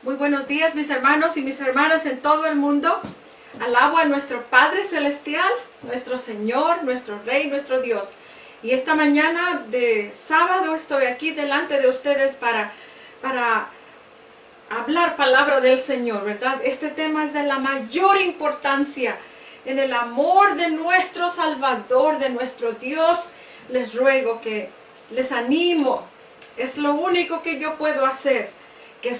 Muy buenos días, mis hermanos y mis hermanas en todo el mundo. Alabo a nuestro Padre Celestial, nuestro Señor, nuestro Rey, nuestro Dios. Y esta mañana de sábado estoy aquí delante de ustedes para hablar palabra del Señor, ¿verdad? Este tema es de la mayor importancia en el amor de nuestro Salvador, de nuestro Dios. Les ruego que les animo. Es lo único que yo puedo hacer. Que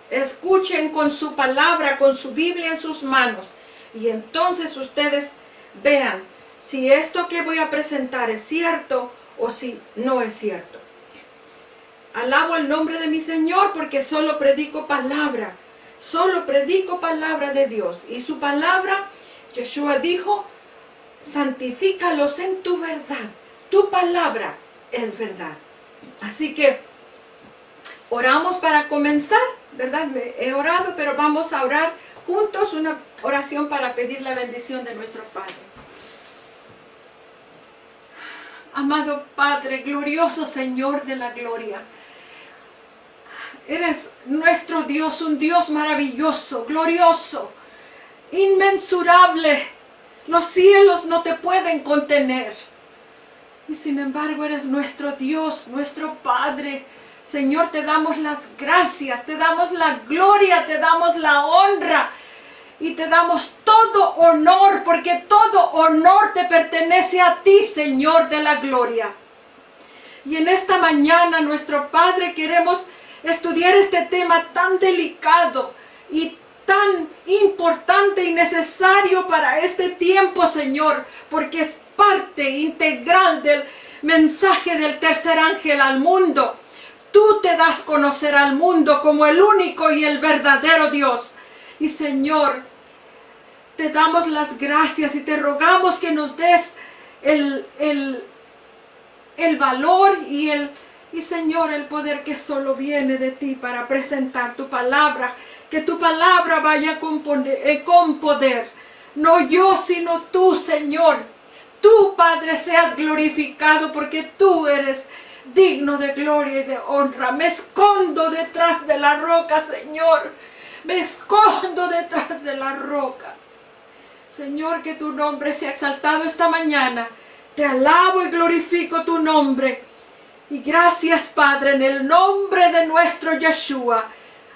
escuchen con su palabra, con su Biblia en sus manos. Y entonces ustedes vean si esto que voy a presentar es cierto o si no es cierto. Alabo el nombre de mi Señor porque solo predico palabra de Dios. Y su palabra, Yeshua dijo, santifícalos en tu verdad. Tu palabra es verdad. Así que oramos para comenzar, ¿verdad? He orado, pero vamos a orar juntos una oración para pedir la bendición de nuestro Padre. Amado Padre, glorioso Señor de la gloria. Eres nuestro Dios, un Dios maravilloso, glorioso, inmensurable. Los cielos no te pueden contener. Y sin embargo eres nuestro Dios, nuestro Padre. Señor, te damos las gracias, te damos la gloria, te damos la honra y te damos todo honor, porque todo honor te pertenece a ti, Señor de la gloria. Y en esta mañana, nuestro Padre, queremos estudiar este tema tan delicado y tan importante y necesario para este tiempo, Señor, porque es parte integral del mensaje del tercer ángel al mundo. Tú te das a conocer al mundo como el único y el verdadero Dios. Y Señor, te damos las gracias y te rogamos que nos des el valor y Señor, el poder que solo viene de ti para presentar tu palabra. Que tu palabra vaya con poder. No yo, sino tú, Señor. Tú, Padre, seas glorificado porque tú eres digno de gloria y de honra. Me escondo detrás de la roca, Señor. Me escondo detrás de la roca. Señor, que tu nombre sea exaltado esta mañana. Te alabo y glorifico tu nombre. Y gracias, Padre, en el nombre de nuestro Yeshua.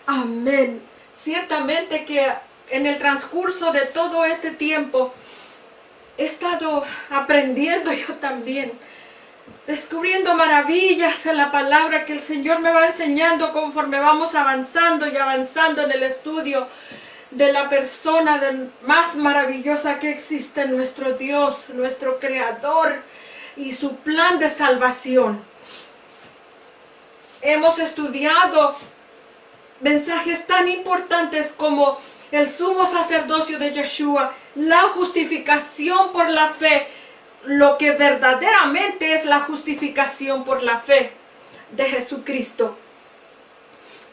Amén. Ciertamente que en el transcurso de todo este tiempo he estado aprendiendo yo también, descubriendo maravillas en la palabra que el Señor me va enseñando conforme vamos avanzando y avanzando en el estudio de la persona más maravillosa que existe, nuestro Dios, nuestro Creador y su plan de salvación. Hemos estudiado mensajes tan importantes como el sumo sacerdocio de Yeshua, la justificación por la fe, lo que verdaderamente es la justificación por la fe de Jesucristo.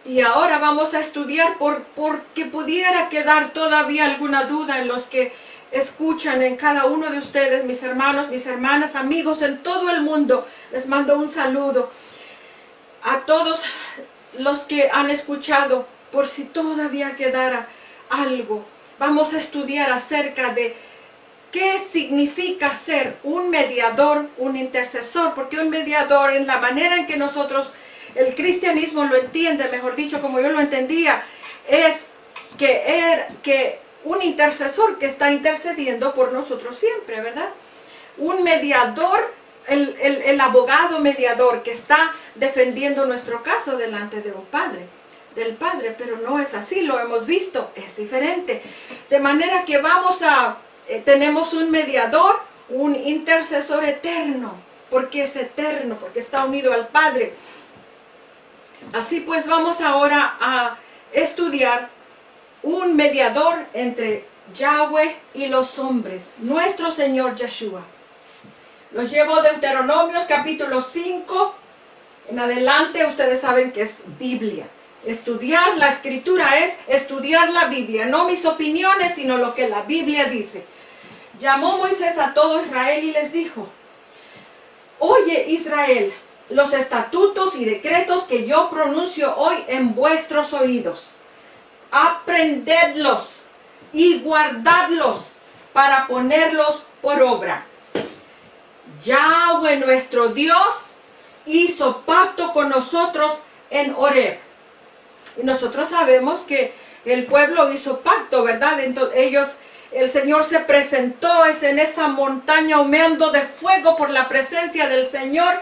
Y ahora vamos a estudiar porque pudiera quedar todavía alguna duda en los que escuchan, en cada uno de ustedes, mis hermanos, mis hermanas, amigos en todo el mundo. Les mando un saludo a todos los que han escuchado, por si todavía quedara algo. Vamos a estudiar acerca de qué significa ser un mediador, un intercesor, porque un mediador, en la manera en que nosotros, el cristianismo lo entiende, mejor dicho, como yo lo entendía, es que un intercesor que está intercediendo por nosotros siempre, ¿verdad? Un mediador, el abogado mediador que está defendiendo nuestro caso delante de un padre, del Padre, pero no es así, lo hemos visto, es diferente. De manera que tenemos un mediador, un intercesor eterno, porque es eterno, porque está unido al Padre. Así pues, vamos ahora a estudiar un mediador entre Yahweh y los hombres, nuestro Señor Yeshua. Los llevo a Deuteronomios capítulo 5 en adelante. Ustedes saben que es Biblia. Estudiar la escritura es estudiar la Biblia, no mis opiniones, sino lo que la Biblia dice. Llamó Moisés a todo Israel y les dijo: Oye, Israel, los estatutos y decretos que yo pronuncio hoy en vuestros oídos. Aprendedlos y guardadlos para ponerlos por obra. Yahweh nuestro Dios hizo pacto con nosotros en Horeb. Y nosotros sabemos que el pueblo hizo pacto, ¿verdad? Entonces el Señor se presentó en esa montaña humeando de fuego por la presencia del Señor.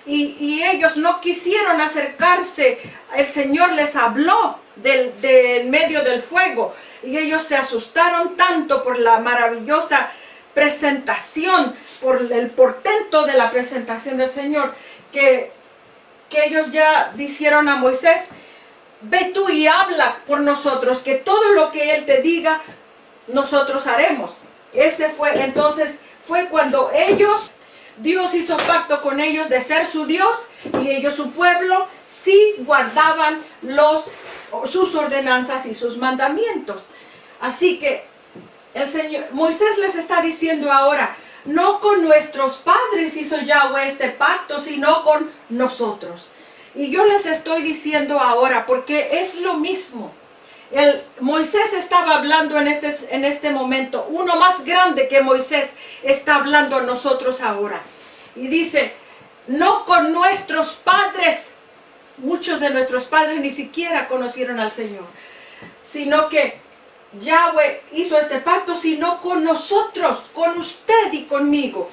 Y ellos no quisieron acercarse. El Señor les habló del medio del fuego. Y ellos se asustaron tanto por la maravillosa presentación, por el portento de la presentación del Señor, que ellos ya dijeron a Moisés: ve tú y habla por nosotros, que todo lo que Él te diga, nosotros haremos. Entonces fue cuando Dios hizo pacto con ellos de ser su Dios, y ellos, su pueblo, sí guardaban sus ordenanzas y sus mandamientos. Así que Moisés les está diciendo ahora: no con nuestros padres hizo Yahweh este pacto, sino con nosotros. Y yo les estoy diciendo ahora, porque es lo mismo. Moisés estaba hablando en este momento. Uno más grande que Moisés está hablando a nosotros ahora. Y dice: no con nuestros padres. Muchos de nuestros padres ni siquiera conocieron al Señor. Sino que Yahweh hizo este pacto, sino con nosotros, con usted y conmigo.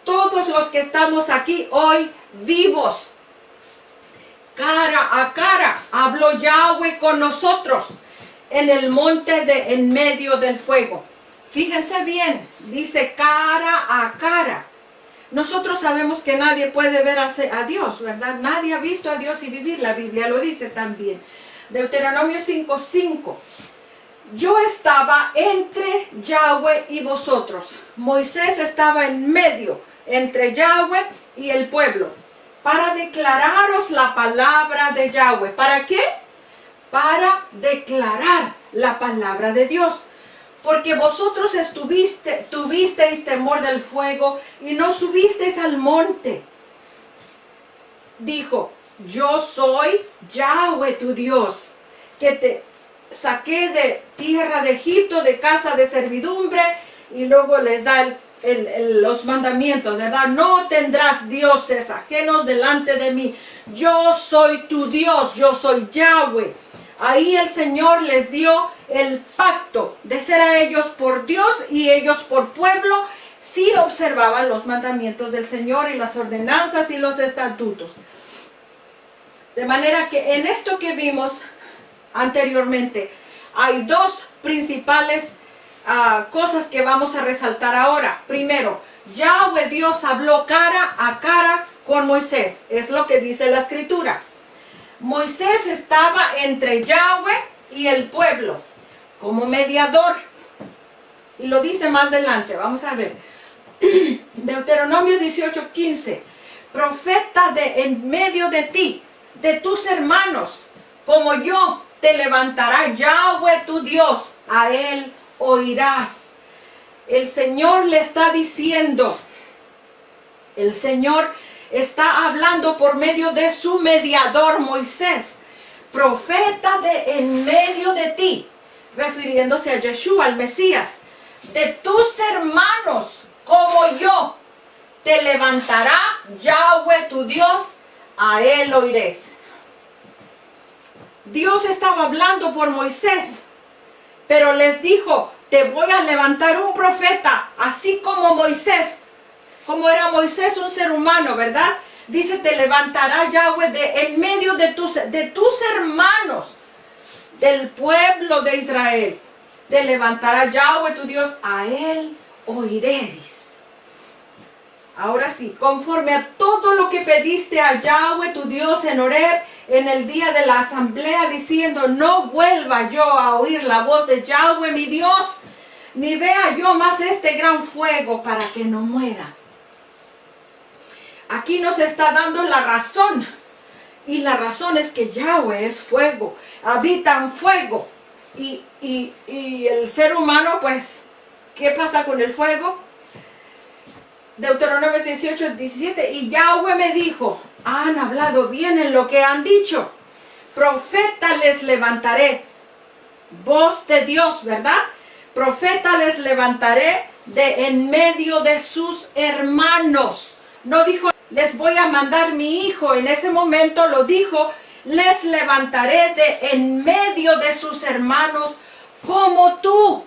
Todos los que estamos aquí hoy vivos. Cara a cara habló Yahweh con nosotros en el monte en medio del fuego. Fíjense bien, dice cara a cara. Nosotros sabemos que nadie puede ver a Dios, ¿verdad? Nadie ha visto a Dios y vivir. La Biblia lo dice también. Deuteronomio 5:5. Yo estaba entre Yahweh y vosotros. Moisés estaba en medio, entre Yahweh y el pueblo, para declararos la palabra de Yahweh. ¿Para qué? Para declarar la palabra de Dios. Porque vosotros tuvisteis temor del fuego y no subisteis al monte. Dijo: yo soy Yahweh tu Dios, que te saqué de tierra de Egipto, de casa de servidumbre. Y luego les da los mandamientos, ¿verdad? No tendrás dioses ajenos delante de mí. Yo soy tu Dios, yo soy Yahweh. Ahí el Señor les dio el pacto de ser a ellos por Dios y ellos por pueblo, si observaban los mandamientos del Señor y las ordenanzas y los estatutos. De manera que en esto que vimos anteriormente, hay dos principales cosas que vamos a resaltar ahora. Primero, Yahweh Dios habló cara a cara con Moisés. Es lo que dice la Escritura. Moisés estaba entre Yahweh y el pueblo como mediador. Y lo dice más adelante. Vamos a ver. Deuteronomio 18:15. Profeta en medio de ti, de tus hermanos, como yo, te levantará Yahweh tu Dios, a él oirás. El Señor le está diciendo, el Señor está hablando por medio de su mediador Moisés, profeta en medio de ti, refiriéndose a Yeshua, al Mesías, de tus hermanos como yo, te levantará Yahweh tu Dios, a él oiréis. Dios estaba hablando por Moisés, pero les dijo: te voy a levantar un profeta, así como Moisés. Como era Moisés un ser humano, ¿verdad? Dice: te levantará Yahweh en medio de tus hermanos, del pueblo de Israel. Te levantará Yahweh tu Dios, a él oiréis. Ahora sí, conforme a todo lo que pediste a Yahweh tu Dios en Horeb, en el día de la asamblea, diciendo: no vuelva yo a oír la voz de Yahweh mi Dios, ni vea yo más este gran fuego, para que no muera. Aquí nos está dando la razón. Y la razón es que Yahweh es fuego, habita en fuego. Y el ser humano, pues, ¿qué pasa con el fuego? Deuteronomio 18:17. Y Yahweh me dijo: han hablado bien en lo que han dicho. Profeta les levantaré. Voz de Dios, ¿verdad? Profeta les levantaré de en medio de sus hermanos. No dijo, les voy a mandar mi hijo. En ese momento lo dijo, les levantaré de en medio de sus hermanos como tú,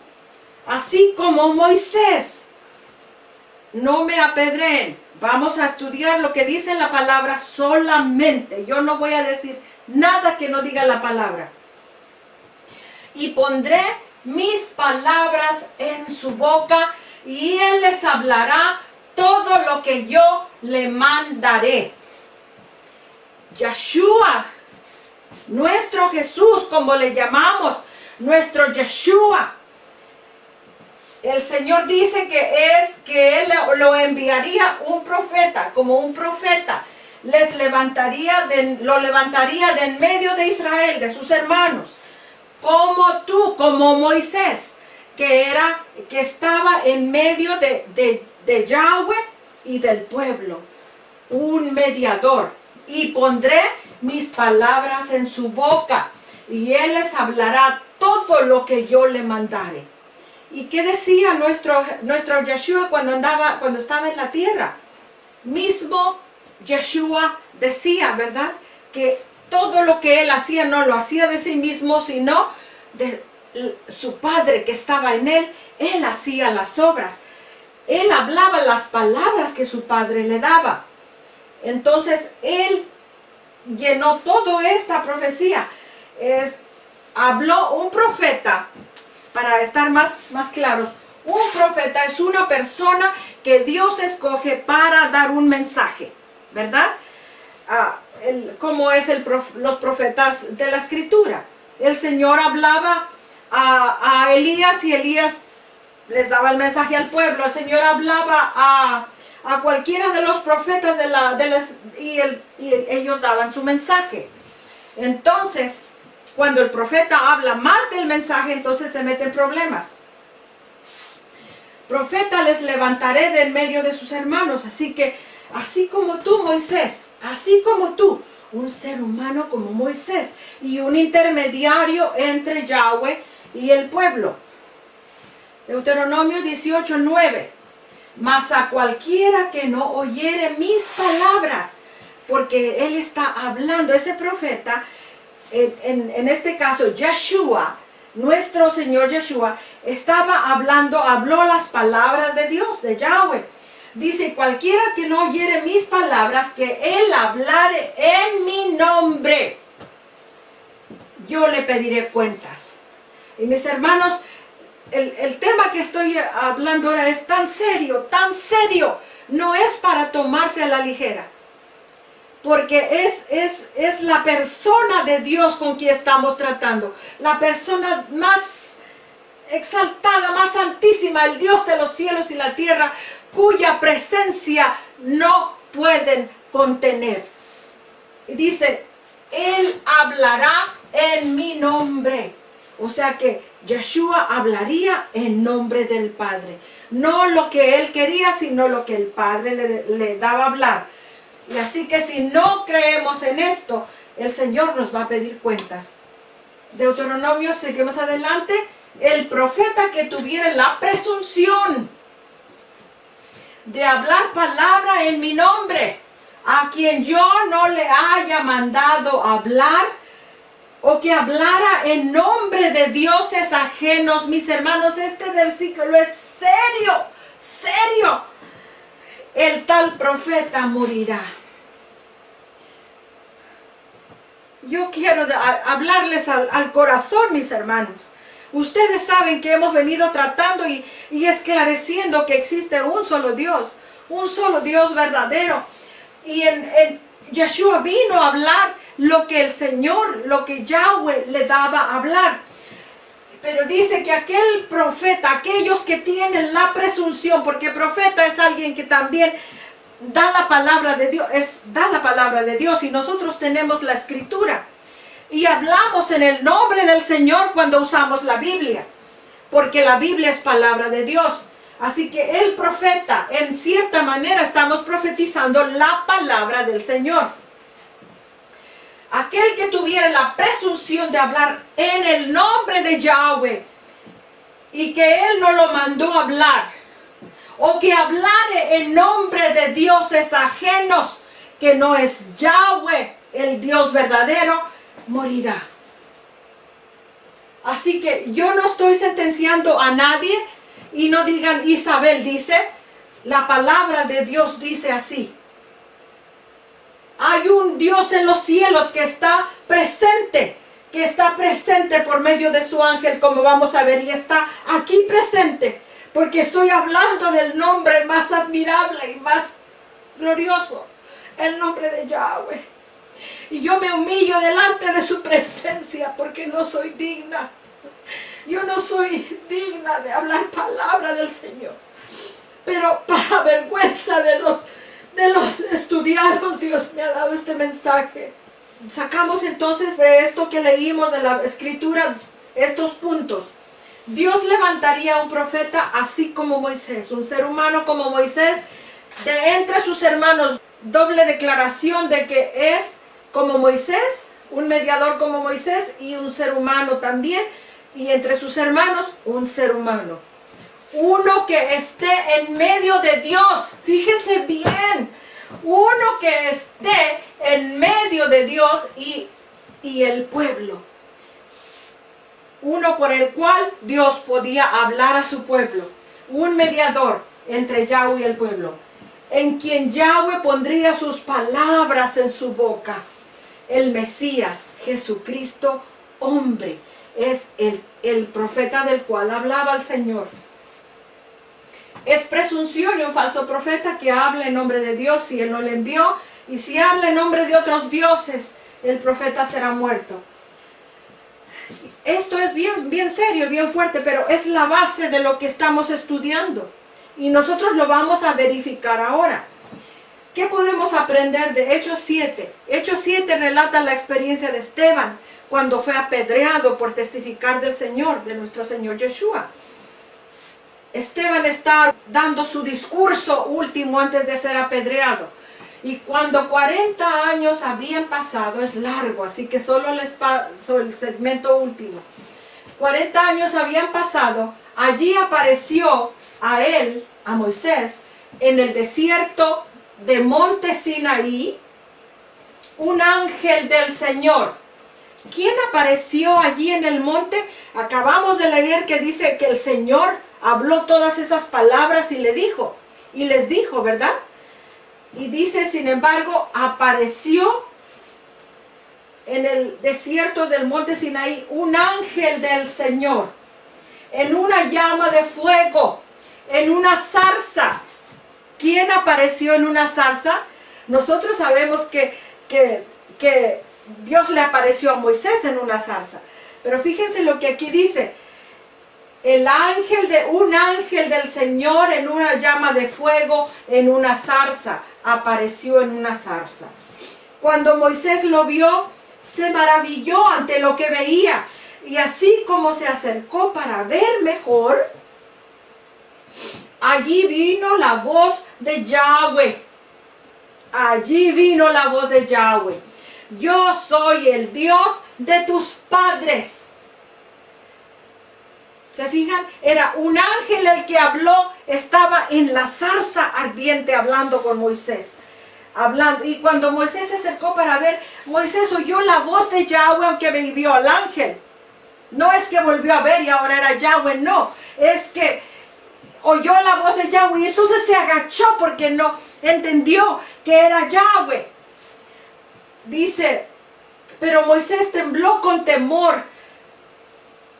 así como Moisés. No me apedreen. Vamos a estudiar lo que dice la palabra solamente. Yo no voy a decir nada que no diga la palabra. Y pondré mis palabras en su boca y él les hablará todo lo que yo le mandaré. Yeshua, nuestro Jesús, como le llamamos, nuestro Yeshua. El Señor dice que Él lo enviaría un profeta, como un profeta. Lo levantaría de en medio de Israel, de sus hermanos. Como tú, como Moisés, que estaba en medio de Yahweh y del pueblo. Un mediador. Y pondré mis palabras en su boca, y Él les hablará todo lo que yo le mandare. ¿Y qué decía nuestro Yeshua cuando estaba en la tierra? Mismo Yeshua decía, ¿verdad? Que todo lo que Él hacía no lo hacía de sí mismo, sino de su Padre que estaba en Él. Él hacía las obras. Él hablaba las palabras que su Padre le daba. Entonces, Él llenó toda esta profecía. Habló un profeta. Para estar más claros, un profeta es una persona que Dios escoge para dar un mensaje, ¿verdad? Como es los profetas de la Escritura. El Señor hablaba a Elías y Elías les daba el mensaje al pueblo. El Señor hablaba a cualquiera de los profetas y ellos daban su mensaje. Entonces, cuando el profeta habla más del mensaje, entonces se meten problemas. Profeta les levantaré de en medio de sus hermanos. Así que, así como tú, Moisés, así como tú, un ser humano como Moisés y un intermediario entre Yahweh y el pueblo. Deuteronomio 18:9. Mas a cualquiera que no oyere mis palabras, porque él está hablando, ese profeta, en este caso, Yeshua, nuestro Señor Yeshua, habló las palabras de Dios, de Yahweh. Dice, cualquiera que no oyere mis palabras, que Él hablare en mi nombre, yo le pediré cuentas. Y mis hermanos, el tema que estoy hablando ahora es tan serio, no es para tomarse a la ligera. Porque es la persona de Dios con quien estamos tratando. La persona más exaltada, más santísima, el Dios de los cielos y la tierra, cuya presencia no pueden contener. Y dice, Él hablará en mi nombre. O sea que Yeshua hablaría en nombre del Padre. No lo que Él quería, sino lo que el Padre le daba a hablar. Y así que si no creemos en esto, el Señor nos va a pedir cuentas. Deuteronomio, seguimos adelante. El profeta que tuviera la presunción de hablar palabra en mi nombre, a quien yo no le haya mandado hablar, o que hablara en nombre de dioses ajenos. Mis hermanos, este versículo es serio. El tal profeta morirá. Yo quiero hablarles al corazón, mis hermanos. Ustedes saben que hemos venido tratando y esclareciendo que existe un solo Dios verdadero. Y Yeshua vino a hablar lo que el Señor, lo que Yahweh le daba a hablar. Pero dice que aquel profeta, aquellos que tienen la presunción, porque profeta es alguien que también da la palabra de Dios, y nosotros tenemos la Escritura. Y hablamos en el nombre del Señor cuando usamos la Biblia, porque la Biblia es palabra de Dios. Así que el profeta, en cierta manera, estamos profetizando la palabra del Señor. aquel que tuviera la presunción de hablar en el nombre de Yahweh y que Él no lo mandó a hablar, o que hablare en nombre de dioses ajenos, que no es Yahweh, el Dios verdadero, morirá. Así que yo no estoy sentenciando a nadie, y no digan Isabel dice, la palabra de Dios dice así. Hay un Dios en los cielos que está presente por medio de su ángel, como vamos a ver, y está aquí presente, porque estoy hablando del nombre más admirable y más glorioso, el nombre de Yahweh. Y yo me humillo delante de su presencia porque no soy digna. Yo no soy digna de hablar palabra del Señor. Pero para vergüenza de los estudiados, Dios me ha dado este mensaje. Sacamos entonces de esto que leímos de la Escritura estos puntos. Dios levantaría un profeta así como Moisés, un ser humano como Moisés, de entre sus hermanos, doble declaración de que es como Moisés, un mediador como Moisés y un ser humano también, y entre sus hermanos un ser humano. Uno que esté en medio de Dios, fíjense bien, uno que esté en medio de Dios y el pueblo. Uno por el cual Dios podía hablar a su pueblo. Un mediador entre Yahweh y el pueblo, en quien Yahweh pondría sus palabras en su boca. El Mesías, Jesucristo, hombre, es el profeta del cual hablaba el Señor. Es presunción y un falso profeta que habla en nombre de Dios si Él no le envió, y si habla en nombre de otros dioses, el profeta será muerto. Esto es bien serio, bien fuerte, pero es la base de lo que estamos estudiando. Y nosotros lo vamos a verificar ahora. ¿Qué podemos aprender de Hechos 7? Hechos 7 relata la experiencia de Esteban cuando fue apedreado por testificar del Señor, de nuestro Señor Yeshua. Esteban está dando su discurso último antes de ser apedreado. Y cuando 40 años habían pasado, es largo, así que solo les paso el segmento último. 40 años habían pasado, allí apareció a él, a Moisés, en el desierto de Monte Sinaí, un ángel del Señor. ¿Quién apareció allí en el monte? Acabamos de leer que dice que el Señor habló todas esas palabras y les dijo, ¿verdad? Y dice, sin embargo, apareció en el desierto del monte Sinaí un ángel del Señor, en una llama de fuego, en una zarza. ¿Quién apareció en una zarza? Nosotros sabemos que Dios le apareció a Moisés en una zarza. Pero fíjense lo que aquí dice. Un ángel del Señor en una llama de fuego, en una zarza. Apareció en una zarza. Cuando Moisés lo vio, se maravilló ante lo que veía. Y así como se acercó para ver mejor, allí vino la voz de Yahweh. Allí vino la voz de Yahweh. Yo soy el Dios de tus padres. ¿Se fijan? Era un ángel el que habló, estaba en la zarza ardiente hablando con Moisés. Y cuando Moisés se acercó para ver, Moisés oyó la voz de Yahweh aunque vio al ángel. No es que volvió a ver y ahora era Yahweh, no. Es que oyó la voz de Yahweh y entonces se agachó porque no entendió que era Yahweh. Dice, pero Moisés tembló con temor.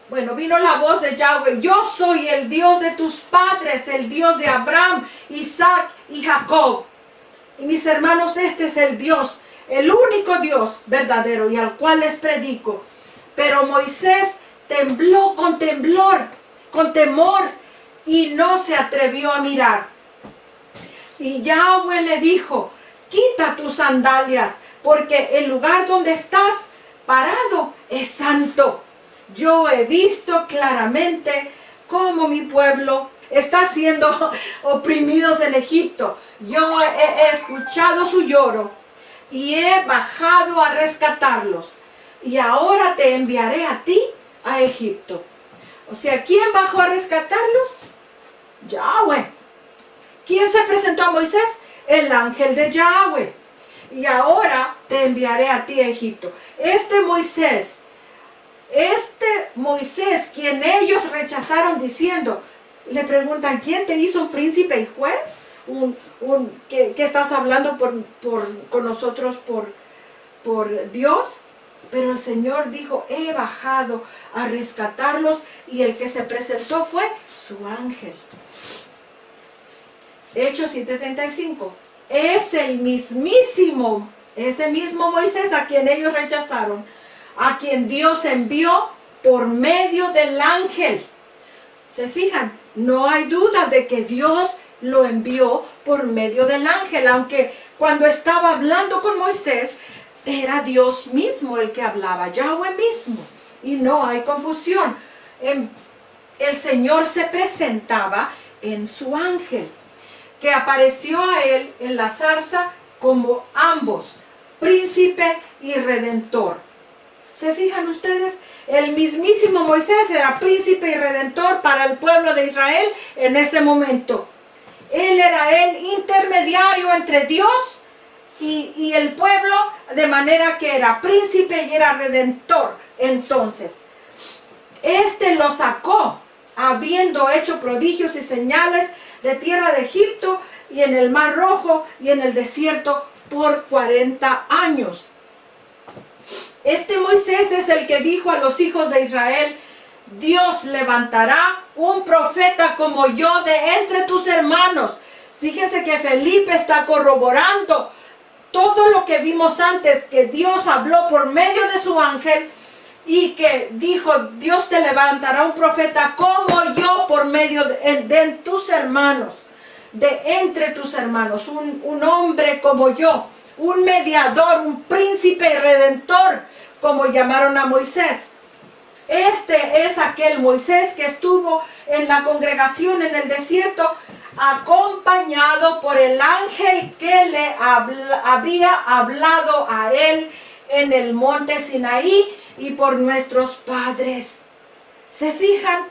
Bueno, vino la voz de Yahweh. Yo soy el Dios de tus padres, el Dios de Abraham, Isaac y Jacob. Y mis hermanos, este es el Dios, el único Dios verdadero y al cual les predico. Pero Moisés tembló con temor y no se atrevió a mirar. Y Yahweh le dijo, quita tus sandalias, porque el lugar donde estás parado es santo. Yo he visto claramente cómo mi pueblo está siendo oprimidos en Egipto. Yo he escuchado su lloro, y he bajado a rescatarlos. Y ahora te enviaré a ti a Egipto. O sea, ¿quién bajó a rescatarlos? Yahweh. ¿Quién se presentó a Moisés? El ángel de Yahweh. Y ahora te enviaré a ti a Egipto. Este Moisés, quien ellos rechazaron diciendo, le preguntan, ¿quién te hizo un príncipe y juez? ¿Qué estás hablando con nosotros por Dios? Pero el Señor dijo, he bajado a rescatarlos, y el que se presentó fue su ángel. Hechos 7:35. Es el mismísimo, ese mismo Moisés a quien ellos rechazaron, a quien Dios envió por medio del ángel. ¿Se fijan? No hay duda de que Dios lo envió por medio del ángel, aunque cuando estaba hablando con Moisés, era Dios mismo el que hablaba, Yahweh mismo, y no hay confusión. El Señor se presentaba en su ángel, que apareció a él en la zarza como ambos, príncipe y redentor. ¿Se fijan ustedes? El mismísimo Moisés era príncipe y redentor para el pueblo de Israel en ese momento. Él era el intermediario entre Dios y el pueblo, de manera que era príncipe y era redentor. Entonces, lo sacó, habiendo hecho prodigios y señales de tierra de Egipto y en el Mar Rojo y en el desierto por 40 años. Este Moisés es el que dijo a los hijos de Israel, Dios levantará un profeta como yo de entre tus hermanos. Fíjense que Felipe está corroborando todo lo que vimos antes, que Dios habló por medio de su ángel y que dijo, Dios te levantará un profeta como yo por medio de tus hermanos, de entre tus hermanos, un hombre como yo, un mediador, un príncipe y redentor, como llamaron a Moisés. Este es aquel Moisés que estuvo en la congregación en el desierto, acompañado por el ángel que le había hablado a él en el monte Sinaí y por nuestros padres. ¿Se fijan?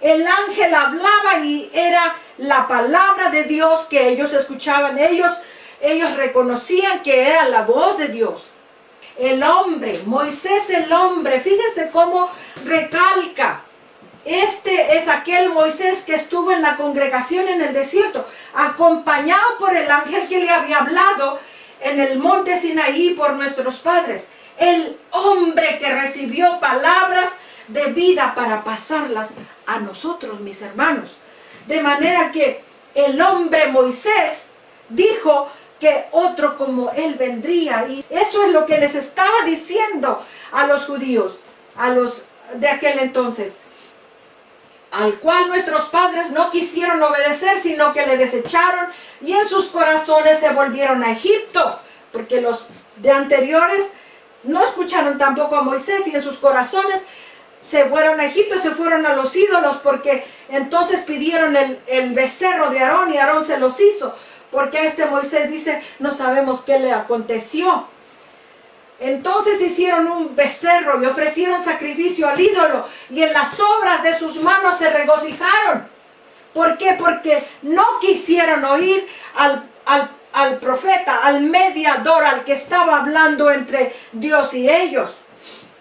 El ángel hablaba y era la palabra de Dios que ellos escuchaban. Ellos reconocían que era la voz de Dios. El hombre, Moisés el hombre, fíjense cómo recalca. Este es aquel Moisés que estuvo en la congregación en el desierto, acompañado por el ángel que le había hablado en el monte Sinaí por nuestros padres. El hombre que recibió palabras de vida para pasarlas a nosotros, mis hermanos. De manera que el hombre Moisés dijo que otro como él vendría. Y eso es lo que les estaba diciendo a los judíos, a los de aquel entonces, al cual nuestros padres no quisieron obedecer, sino que le desecharon y en sus corazones se volvieron a Egipto, porque los de anteriores no escucharon tampoco a Moisés y en sus corazones se fueron a Egipto, se fueron a los ídolos, porque entonces pidieron el becerro de Aarón y Aarón se los hizo, porque a este Moisés dice, no sabemos qué le aconteció. Entonces hicieron un becerro y ofrecieron sacrificio al ídolo y en las obras de sus manos se regocijaron. ¿Por qué? Porque no quisieron oír al profeta, al mediador, al que estaba hablando entre Dios y ellos.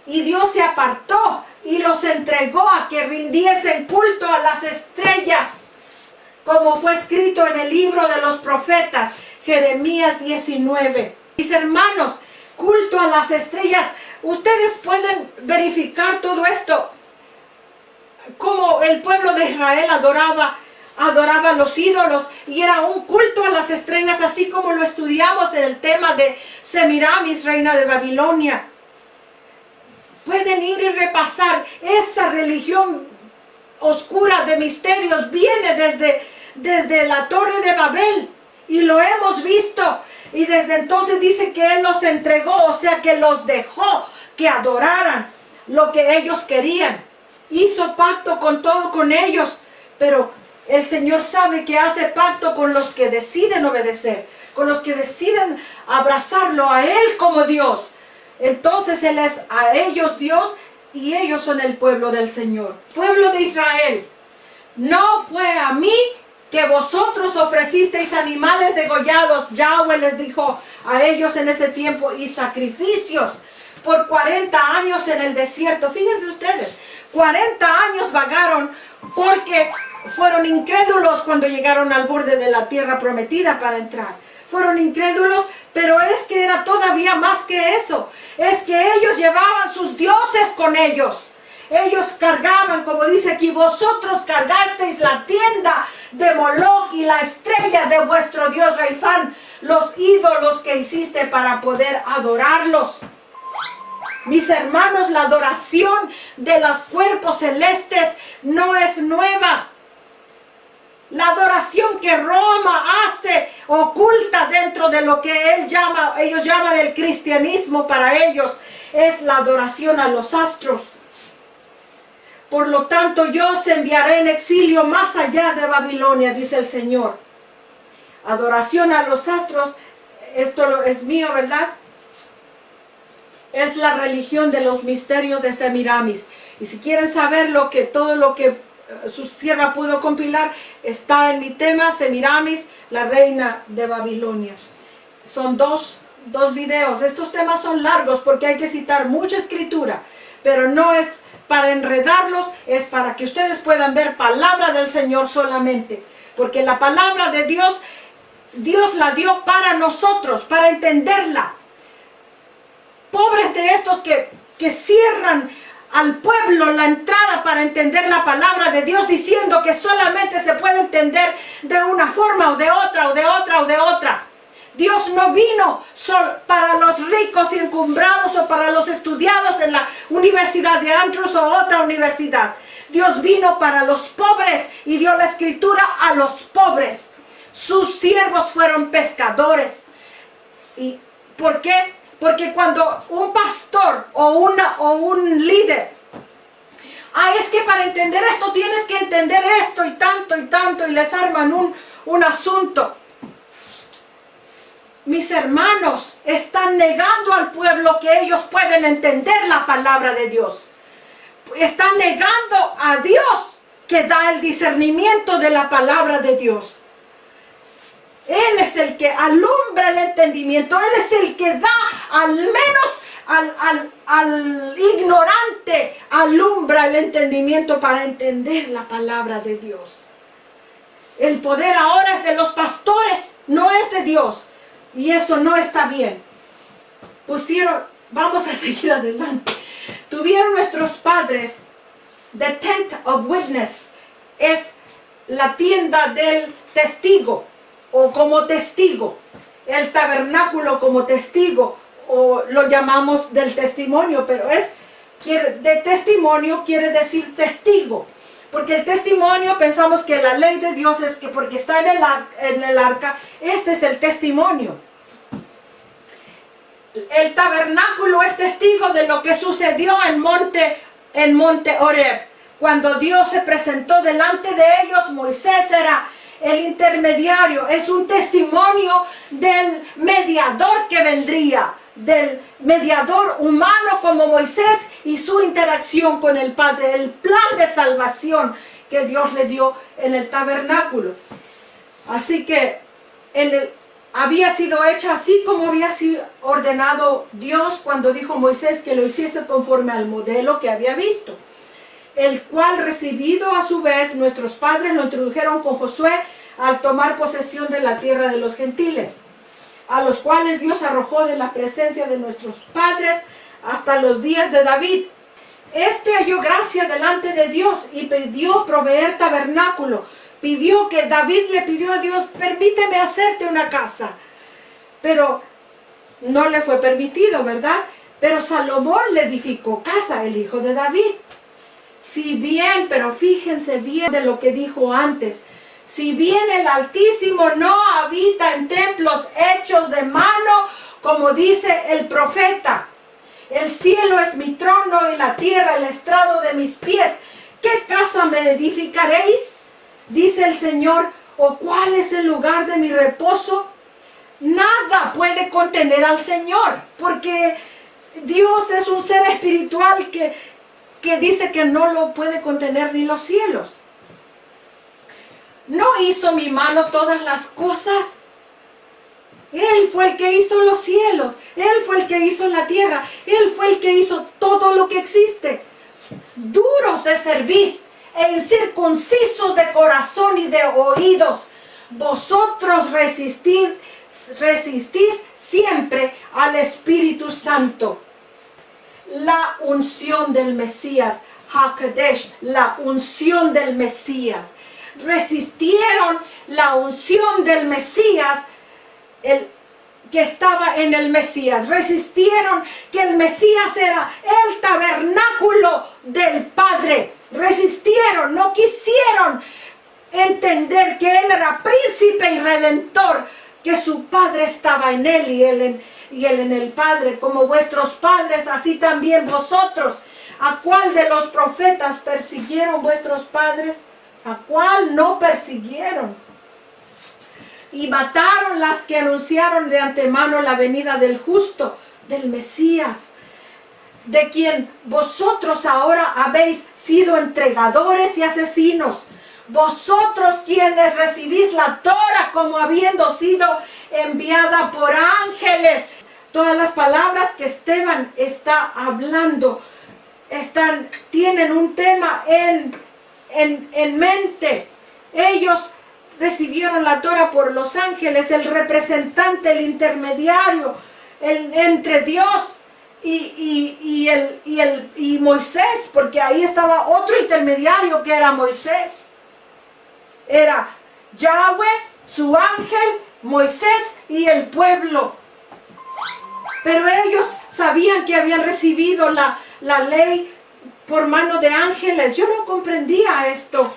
Y Dios se apartó y los entregó a que rindiesen culto a las estrellas, como fue escrito en el libro de los profetas, Jeremías 19. Mis hermanos, culto a las estrellas. Ustedes pueden verificar todo esto, como el pueblo de Israel adoraba los ídolos y era un culto a las estrellas, así como lo estudiamos en el tema de Semiramis, reina de Babilonia. Pueden ir y repasar. Esa religión oscura de misterios viene desde la Torre de Babel y lo hemos visto. Y desde entonces dice que Él los entregó, o sea que los dejó que adoraran lo que ellos querían. Hizo pacto con ellos, pero el Señor sabe que hace pacto con los que deciden obedecer. con los que deciden abrazarlo a Él como Dios, entonces Él es a ellos Dios y ellos son el pueblo del Señor. Pueblo de Israel, no fue a mí que vosotros ofrecisteis animales degollados, Yahweh les dijo a ellos en ese tiempo, y sacrificios por 40 años en el desierto. Fíjense ustedes, 40 años vagaron porque fueron incrédulos cuando llegaron al borde de la tierra prometida para entrar. Fueron incrédulos, pero es que era todavía más que eso. Es que ellos llevaban sus dioses con ellos. Ellos cargaban, como dice aquí, vosotros cargasteis la tienda de Moloch y la estrella de vuestro dios Reifán, los ídolos que hiciste para poder adorarlos. Mis hermanos, la adoración de los cuerpos celestes no es nueva. La adoración que Roma hace oculta dentro de lo que ellos llaman el cristianismo para ellos, es la adoración a los astros. Por lo tanto, yo os enviaré en exilio más allá de Babilonia, dice el Señor. Adoración a los astros, esto es mío, ¿verdad? Es la religión de los misterios de Semiramis. Y si quieren saber todo lo que su sierva pudo compilar, está en mi tema, Semiramis, la reina de Babilonia. Son dos videos. Estos temas son largos porque hay que citar mucha escritura, pero no es para enredarlos, es para que ustedes puedan ver palabra del Señor solamente. Porque la palabra de Dios, Dios la dio para nosotros, para entenderla. Pobres de estos que cierran al pueblo la entrada para entender la palabra de Dios, diciendo que solamente se puede entender de una forma o de otra, o de otra, o de otra. Dios no vino solo para los ricos y encumbrados o para los estudiados en la Universidad de Andrews o otra universidad. Dios vino para los pobres y dio la escritura a los pobres. Sus siervos fueron pescadores. ¿Y por qué? Porque cuando un pastor o un líder, es que para entender esto tienes que entender esto y tanto, y les arman un asunto. Mis hermanos, están negando al pueblo que ellos pueden entender la palabra de Dios. Están negando a Dios que da el discernimiento de la palabra de Dios. Él es el que alumbra el entendimiento. Él es el que da, al menos al ignorante, alumbra el entendimiento para entender la palabra de Dios. El poder ahora es de los pastores, no es de Dios. Y eso no está bien. Vamos a seguir adelante. Tuvieron nuestros padres, the tent of witness, es la tienda del testigo, o como testigo, el tabernáculo como testigo, o lo llamamos del testimonio, pero de testimonio quiere decir testigo, porque el testimonio pensamos que la ley de Dios es que porque está en el arca, este es el testimonio. El tabernáculo es testigo de lo que sucedió en monte Horeb. Cuando Dios se presentó delante de ellos, Moisés era el intermediario. Es un testimonio del mediador que vendría, del mediador humano como Moisés y su interacción con el Padre, el plan de salvación que Dios le dio en el tabernáculo. Así que había sido hecha así como había sido ordenado Dios cuando dijo Moisés que lo hiciese conforme al modelo que había visto, el cual recibido a su vez nuestros padres lo introdujeron con Josué al tomar posesión de la tierra de los gentiles, a los cuales Dios arrojó de la presencia de nuestros padres hasta los días de David. Este halló gracia delante de Dios y pidió proveer tabernáculo. David le pidió a Dios, permíteme hacerte una casa. Pero no le fue permitido, ¿verdad? Pero Salomón le edificó casa, el hijo de David. Si bien, pero fíjense bien de lo que dijo antes, si bien el Altísimo no habita en templos hechos de mano, como dice el profeta, el cielo es mi trono y la tierra el estrado de mis pies, ¿qué casa me edificaréis? Dice el Señor, ¿o cuál es el lugar de mi reposo? Nada puede contener al Señor, porque Dios es un ser espiritual que dice que no lo puede contener ni los cielos. ¿No hizo mi mano todas las cosas? Él fue el que hizo los cielos, Él fue el que hizo la tierra, Él fue el que hizo todo lo que existe. Duros de cerviz e incircuncisos de corazón y de oídos, vosotros resistís siempre al Espíritu Santo. La unción del Mesías, Hakadesh, la unción del Mesías. Resistieron la unción del Mesías, el que estaba en el Mesías. Resistieron que el Mesías era el tabernáculo del Padre. Resistieron, no quisieron entender que Él era príncipe y redentor, que su Padre estaba en Él y Él en el Padre. Como vuestros padres, así también vosotros. ¿A cuál de los profetas persiguieron vuestros padres? ¿A cuál no persiguieron? Y mataron las que anunciaron de antemano la venida del justo, del Mesías, de quien vosotros ahora habéis sido entregadores y asesinos. Vosotros quienes recibís la Torah como habiendo sido enviada por ángeles. Todas las palabras que Esteban está hablando tienen un tema en mente. Ellos recibieron la Torah por los ángeles, el representante, el intermediario entre Dios y Moisés, porque ahí estaba otro intermediario que era Moisés. Era Yahweh, su ángel, Moisés y el pueblo. Pero ellos sabían que habían recibido la ley por mano de ángeles. Yo no comprendía esto,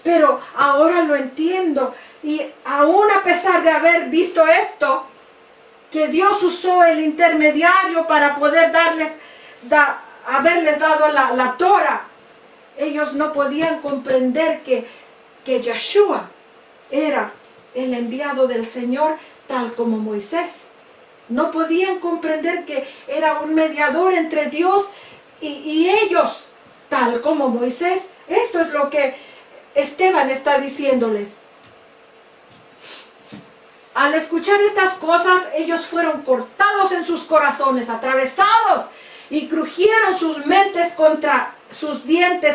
pero ahora lo entiendo. Y aún a pesar de haber visto esto, que Dios usó el intermediario para poder haberles dado la Torah, ellos no podían comprender que Yeshua era el enviado del Señor tal como Moisés. No podían comprender que era un mediador entre Dios y ellos, tal como Moisés. Esto es lo que Esteban está diciéndoles. Al escuchar estas cosas, ellos fueron cortados en sus corazones, atravesados, y crujieron sus dientes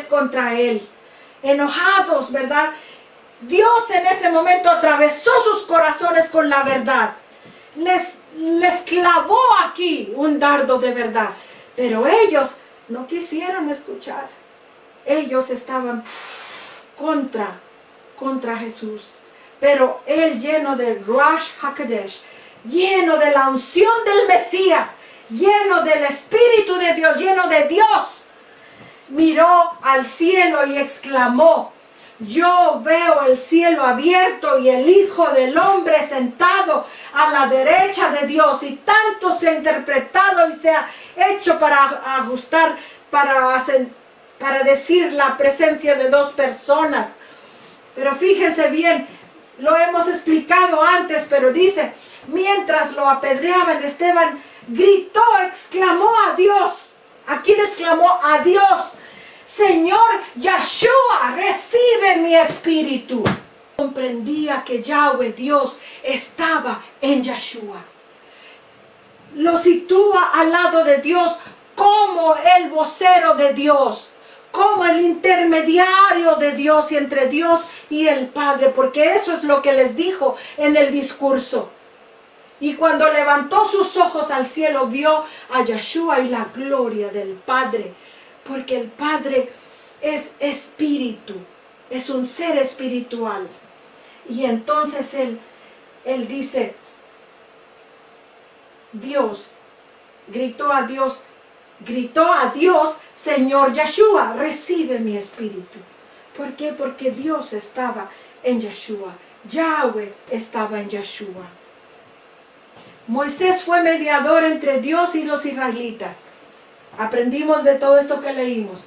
contra él. Enojados, ¿verdad? Dios en ese momento atravesó sus corazones con la verdad. Les clavó aquí un dardo de verdad. Pero ellos no quisieron escuchar. Ellos estaban contra Jesús. Pero él, lleno de Ruach HaKodesh, lleno de la unción del Mesías, lleno del Espíritu de Dios, lleno de Dios, miró al cielo y exclamó: yo veo el cielo abierto y el Hijo del Hombre sentado a la derecha de Dios. Y tanto se ha interpretado y se ha hecho para ajustar, para decir la presencia de dos personas. Pero fíjense bien, lo hemos explicado antes, pero dice, mientras lo apedreaban, Esteban gritó, exclamó a Dios. ¿A quién exclamó? A Dios. Señor Yeshua, recibe mi espíritu. Comprendía que Yahweh, Dios, estaba en Yeshua. Lo sitúa al lado de Dios como el vocero de Dios, como el intermediario de Dios y entre Dios y el Padre, porque eso es lo que les dijo en el discurso. Y cuando levantó sus ojos al cielo, vio a Yeshua y la gloria del Padre, porque el Padre es espíritu, es un ser espiritual. Y entonces él dice, Dios, gritó a Dios, Señor Yeshua, recibe mi espíritu. ¿Por qué? Porque Dios estaba en Yeshua. Yahweh estaba en Yeshua. Moisés fue mediador entre Dios y los israelitas. Aprendimos de todo esto que leímos.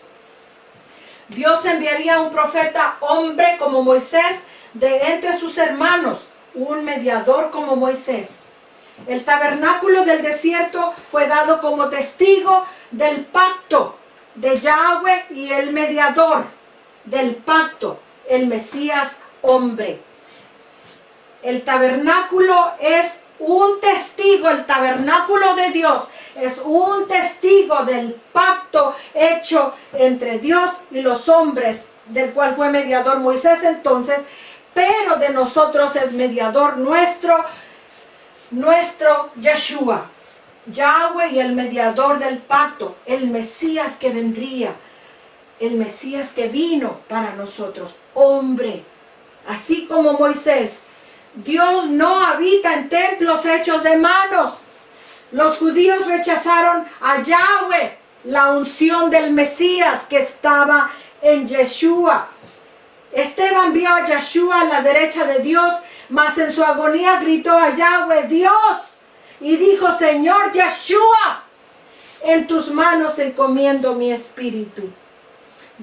Dios enviaría un profeta hombre como Moisés de entre sus hermanos, un mediador como Moisés. El tabernáculo del desierto fue dado como testigo del pacto de Yahweh y el mediador del pacto, el Mesías hombre. El tabernáculo es un testigo, el tabernáculo de Dios es un testigo del pacto hecho entre Dios y los hombres, del cual fue mediador Moisés entonces, pero de nosotros es mediador nuestro Yeshua, Yahweh, y el mediador del pacto, el Mesías que vendría, el Mesías que vino para nosotros, hombre. Así como Moisés, Dios no habita en templos hechos de manos. Los judíos rechazaron a Yahweh, la unción del Mesías que estaba en Yeshua. Esteban vio a Yeshua a la derecha de Dios, mas en su agonía gritó a Yahweh, Dios, y dijo, Señor Yeshua, en tus manos encomiendo mi espíritu.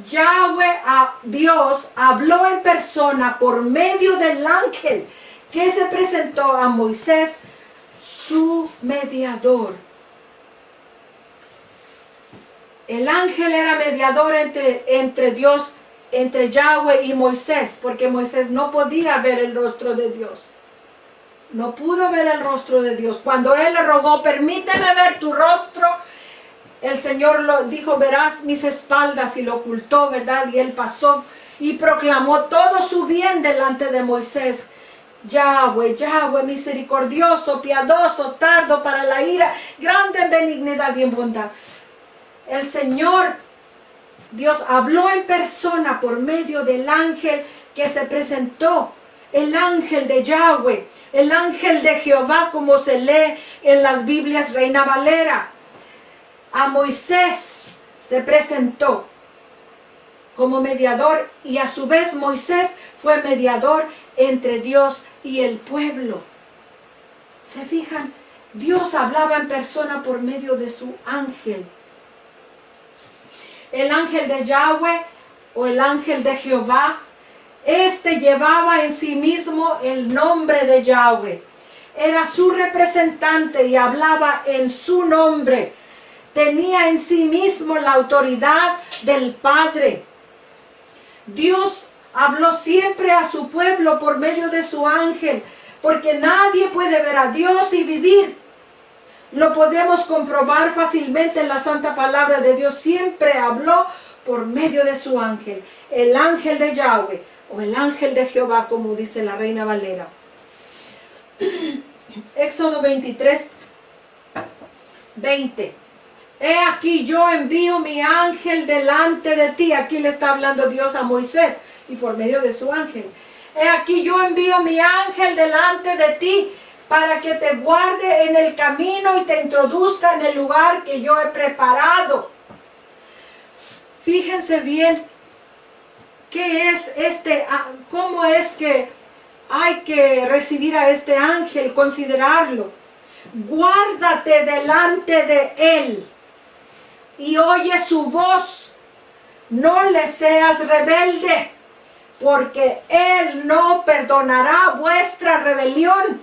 Yahweh, Dios, habló en persona por medio del ángel que se presentó a Moisés, su mediador. El ángel era mediador entre Dios, entre Yahweh y Moisés, porque Moisés no podía ver el rostro de Dios. No pudo ver el rostro de Dios. Cuando él le rogó, permíteme ver tu rostro, el Señor lo dijo, verás mis espaldas, y lo ocultó, ¿verdad? Y él pasó y proclamó todo su bien delante de Moisés. Yahweh, Yahweh, misericordioso, piadoso, tardo para la ira, grande en benignidad y en bondad. El Señor, Dios, habló en persona por medio del ángel que se presentó. El ángel de Yahweh, el ángel de Jehová, como se lee en las Biblias Reina Valera. A Moisés se presentó como mediador, y a su vez Moisés fue mediador entre Dios y el pueblo. ¿Se fijan? Dios hablaba en persona por medio de su ángel. El ángel de Yahweh o el ángel de Jehová, este llevaba en sí mismo el nombre de Yahweh. Era su representante y hablaba en su nombre. Tenía en sí mismo la autoridad del Padre. Dios habló siempre a su pueblo por medio de su ángel, porque nadie puede ver a Dios y vivir. Lo podemos comprobar fácilmente en la santa palabra de Dios. Siempre habló por medio de su ángel, el ángel de Yahweh o el ángel de Jehová, como dice la Reina Valera. Éxodo 23, 20. He aquí yo envío mi ángel delante de ti. Aquí le está hablando Dios a Moisés y por medio de su ángel. He aquí yo envío mi ángel delante de ti para que te guarde en el camino y te introduzca en el lugar que yo he preparado. Fíjense bien qué es cómo es que hay que recibir a este ángel, considerarlo. Guárdate delante de él y oye su voz. No le seas rebelde, porque él no perdonará vuestra rebelión,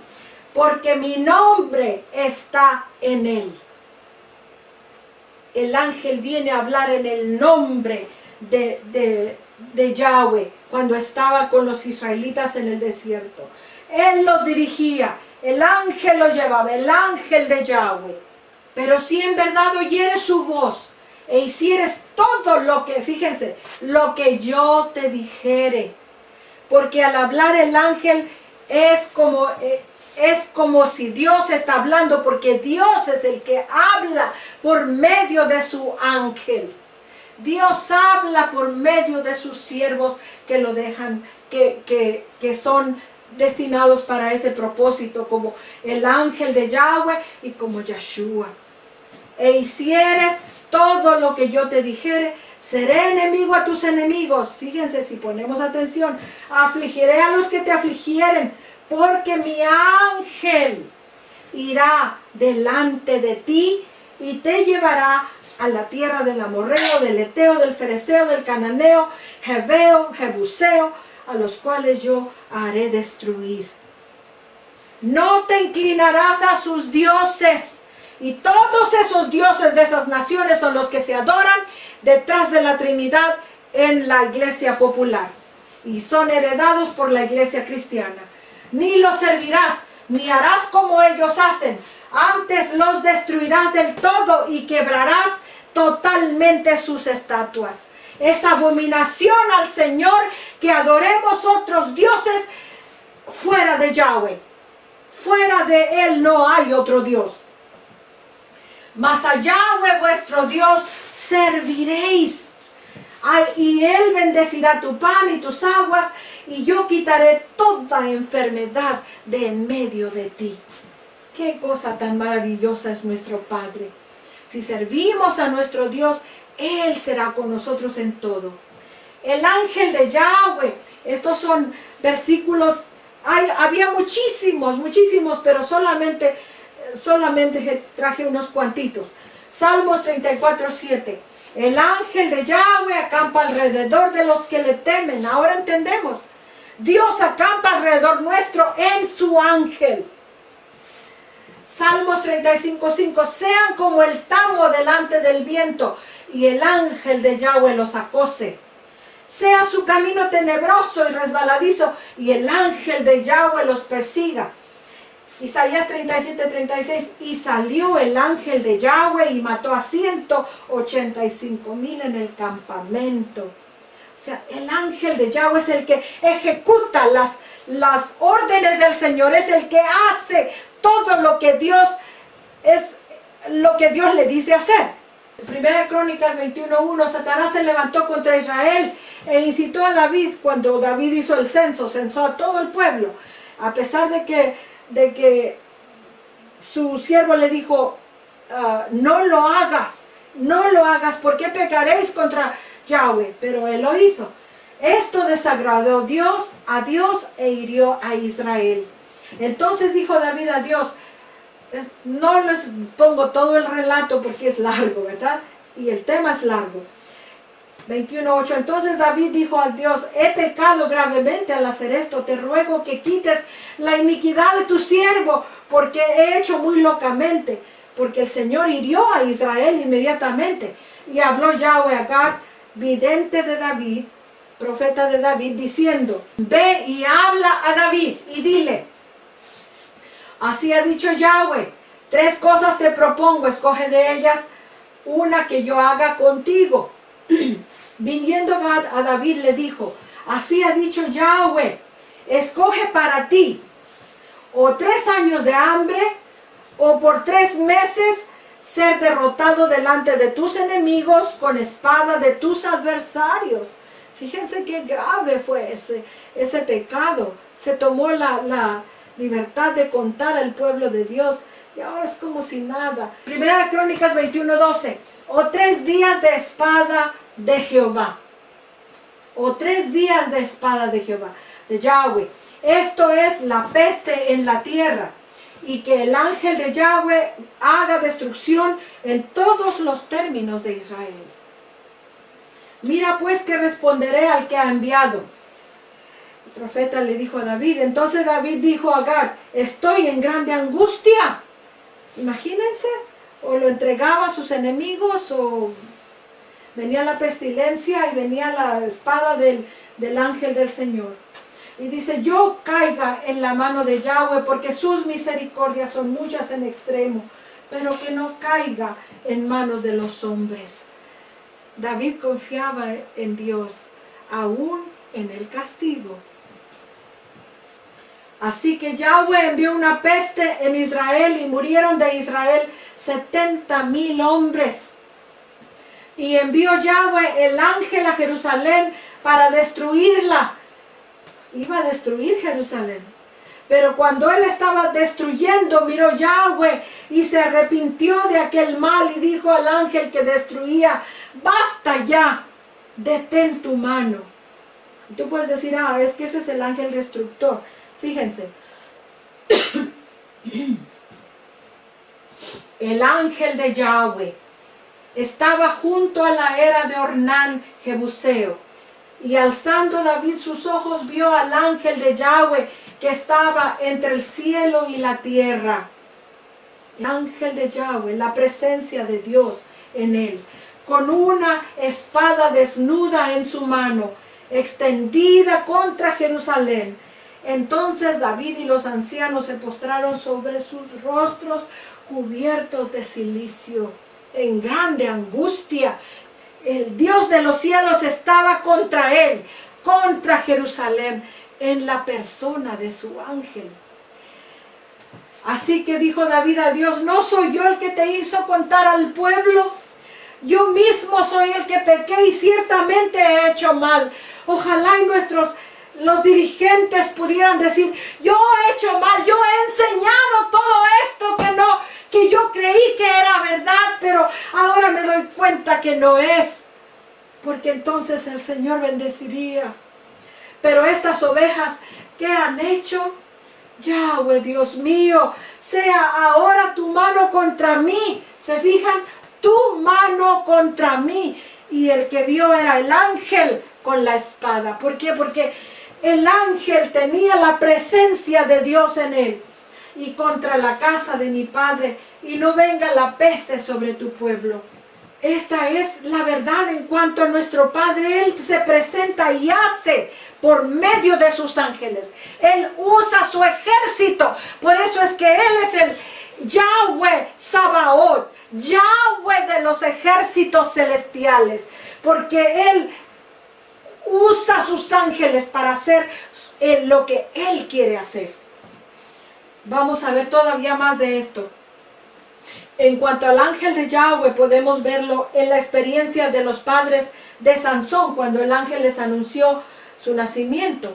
porque mi nombre está en él. El ángel viene a hablar en el nombre de Yahweh cuando estaba con los israelitas en el desierto. Él los dirigía, el ángel los llevaba, el ángel de Yahweh. Pero si en verdad oyeres su voz e hicieres todo lo que, fíjense, lo que yo te dijere, porque al hablar el ángel es como si Dios está hablando, porque Dios es el que habla por medio de su ángel. Dios habla por medio de sus siervos que lo dejan, que son destinados para ese propósito, como el ángel de Yahweh y como Yeshua. E hicieres todo lo que yo te dijere, seré enemigo a tus enemigos. Fíjense, si ponemos atención, afligiré a los que te afligieren, porque mi ángel irá delante de ti y te llevará a la tierra del amorreo, del eteo, del fereceo, del cananeo, jebeo, jebuseo, a los cuales yo haré destruir. No te inclinarás a sus dioses. Y todos esos dioses de esas naciones son los que se adoran detrás de la Trinidad en la iglesia popular. Y son heredados por la iglesia cristiana. Ni los servirás, ni harás como ellos hacen. Antes los destruirás del todo y quebrarás totalmente sus estatuas. Es abominación al Señor que adoremos otros dioses fuera de Yahweh. Fuera de Él no hay otro Dios. Mas a Yahweh vuestro Dios serviréis. Y Él bendecirá tu pan y tus aguas, y yo quitaré toda enfermedad de en medio de ti. Qué cosa tan maravillosa es nuestro Padre. Si servimos a nuestro Dios, Él será con nosotros en todo. El ángel de Yahweh. Estos son versículos. Había muchísimos, pero solamente traje unos cuantitos. Salmos 34:7. El ángel de Yahweh acampa alrededor de los que le temen. Ahora entendemos. Dios acampa alrededor nuestro en su ángel. Salmos 35:5. Sean como el tamo delante del viento, y el ángel de Yahweh los acose. Sea su camino tenebroso y resbaladizo, y el ángel de Yahweh los persiga. Isaías 37:36. Y salió el ángel de Yahweh y mató a 185,000 en el campamento. O sea, el ángel de Yahweh es el que ejecuta las órdenes del Señor, es el que hace todo lo que Dios le dice hacer. Primera Crónicas 21:1. Satanás se levantó contra Israel e incitó a David. Cuando David hizo el censo, censó a todo el pueblo, a pesar de que su siervo le dijo, no lo hagas, ¿por qué pecaréis contra Yahweh? Pero él lo hizo. Esto desagradó a Dios e hirió a Israel. Entonces dijo David a Dios, no les pongo todo el relato porque es largo, ¿verdad? Y el tema es largo. 21:8. Entonces David dijo a Dios, he pecado gravemente al hacer esto, te ruego que quites la iniquidad de tu siervo, porque he hecho muy locamente, porque el Señor hirió a Israel inmediatamente. Y habló Yahweh a Gad, vidente de David, profeta de David, diciendo, ve y habla a David y dile, así ha dicho Yahweh, 3 cosas te propongo, escoge de ellas una que yo haga contigo. Viniendo Gad a David le dijo, así ha dicho Yahweh, escoge para ti o 3 años de hambre, o por 3 meses ser derrotado delante de tus enemigos con espada de tus adversarios. Fíjense qué grave fue ese pecado. Se tomó la libertad de contar al pueblo de Dios y ahora es como si nada. Primera Crónicas 21:12. O 3 días de espada de Jehová. O 3 días de espada de Jehová, de Yahweh. Esto es la peste en la tierra. Y que el ángel de Yahweh haga destrucción en todos los términos de Israel. Mira pues que responderé al que ha enviado. El profeta le dijo a David. Entonces David dijo a Gad, estoy en grande angustia. Imagínense, o lo entregaba a sus enemigos, o venía la pestilencia y venía la espada del ángel del Señor. Y dice, yo caiga en la mano de Yahweh, porque sus misericordias son muchas en extremo, pero que no caiga en manos de los hombres. David confiaba en Dios, aún en el castigo. Así que Yahweh envió una peste en Israel y murieron de Israel 70,000 hombres. Y envió Yahweh el ángel a Jerusalén para destruirla. Iba a destruir Jerusalén. Pero cuando él estaba destruyendo, miró Yahweh y se arrepintió de aquel mal y dijo al ángel que destruía, basta ya, detén tu mano. Y tú puedes decir, es que ese es el ángel destructor. Fíjense. El ángel de Yahweh estaba junto a la era de Ornán Jebuseo. Y alzando David sus ojos, vio al ángel de Yahweh que estaba entre el cielo y la tierra. El ángel de Yahweh, la presencia de Dios en él, con una espada desnuda en su mano, extendida contra Jerusalén. Entonces David y los ancianos se postraron sobre sus rostros cubiertos de cilicio, en grande angustia. El Dios de los cielos estaba contra él, contra Jerusalén, en la persona de su ángel. Así que dijo David a Dios: ¿no soy yo el que te hizo contar al pueblo? Yo mismo soy el que pequé y ciertamente he hecho mal. Ojalá y los dirigentes pudieran decir: yo he hecho mal, yo he enseñado todo esto que yo creí que era verdad, pero ahora me doy cuenta que no es. Porque entonces el Señor bendeciría. Pero estas ovejas, ¿qué han hecho? Yahweh, Dios mío, sea ahora tu mano contra mí. ¿Se fijan? Tu mano contra mí. Y el que vio era el ángel con la espada. ¿Por qué? Porque el ángel tenía la presencia de Dios en él. Y contra la casa de mi padre, y no venga la peste sobre tu pueblo. Esta es la verdad en cuanto a nuestro Padre. Él se presenta y hace por medio de sus ángeles. Él usa su ejército. Por eso es que Él es el Yahweh Sabaoth, Yahweh de los ejércitos celestiales. Porque Él usa sus ángeles para hacer lo que Él quiere hacer. Vamos a ver todavía más de esto. En cuanto al ángel de Yahweh, podemos verlo en la experiencia de los padres de Sansón, cuando el ángel les anunció su nacimiento.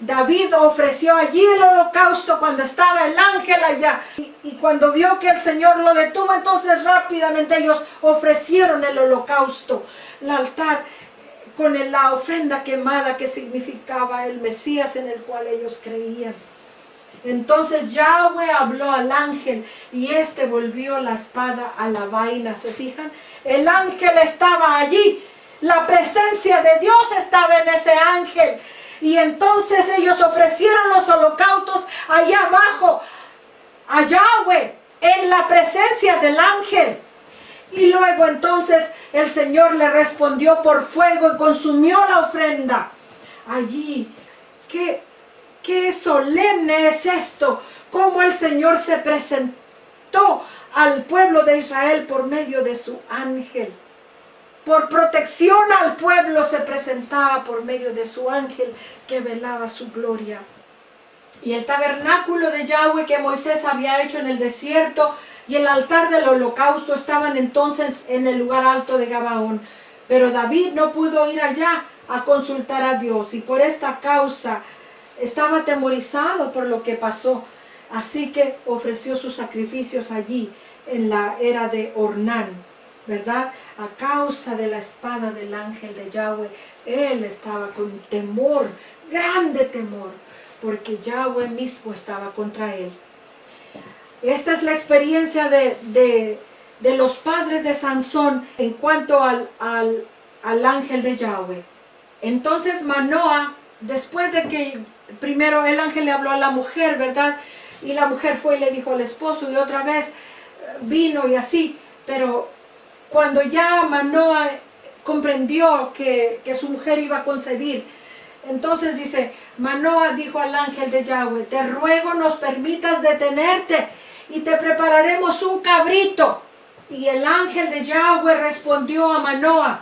David ofreció allí el holocausto cuando estaba el ángel allá. Y cuando vio que el Señor lo detuvo, entonces rápidamente ellos ofrecieron el holocausto, el altar, con la ofrenda quemada que significaba el Mesías en el cual ellos creían. Entonces Yahweh habló al ángel y éste volvió la espada a la vaina. ¿Se fijan? El ángel estaba allí. La presencia de Dios estaba en ese ángel. Y entonces ellos ofrecieron los holocaustos allá abajo a Yahweh en la presencia del ángel. Y luego entonces el Señor le respondió por fuego y consumió la ofrenda. Allí, qué solemne es esto, cómo el Señor se presentó al pueblo de Israel por medio de su ángel. Por protección al pueblo se presentaba por medio de su ángel que velaba su gloria. Y el tabernáculo de Yahweh que Moisés había hecho en el desierto y el altar del holocausto estaban entonces en el lugar alto de Gabaón. Pero David no pudo ir allá a consultar a Dios, y por esta causa estaba atemorizado por lo que pasó. Así que ofreció sus sacrificios allí en la era de Ornán, ¿verdad? A causa de la espada del ángel de Yahweh, él estaba con temor, grande temor, porque Yahweh mismo estaba contra él. Esta es la experiencia de los padres de Sansón en cuanto al ángel de Yahweh. Entonces Manoah, después de que primero el ángel le habló a la mujer, ¿verdad? Y la mujer fue y le dijo al esposo, y otra vez vino y así. Pero cuando ya Manoah comprendió que su mujer iba a concebir, entonces dice, Manoah dijo al ángel de Yahweh: te ruego nos permitas detenerte y te prepararemos un cabrito. Y el ángel de Yahweh respondió a Manoah: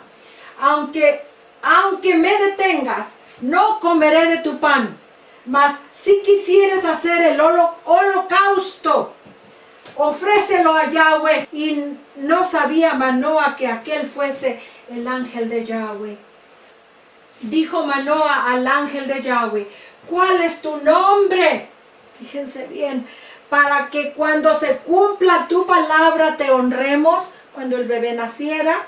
aunque me detengas, no comeré de tu pan. Mas si quisieres hacer el holocausto, ofrécelo a Yahweh. Y no sabía Manoah que aquel fuese el ángel de Yahweh. Dijo Manoah al ángel de Yahweh: ¿cuál es tu nombre? Fíjense bien, para que cuando se cumpla tu palabra te honremos cuando el bebé naciera.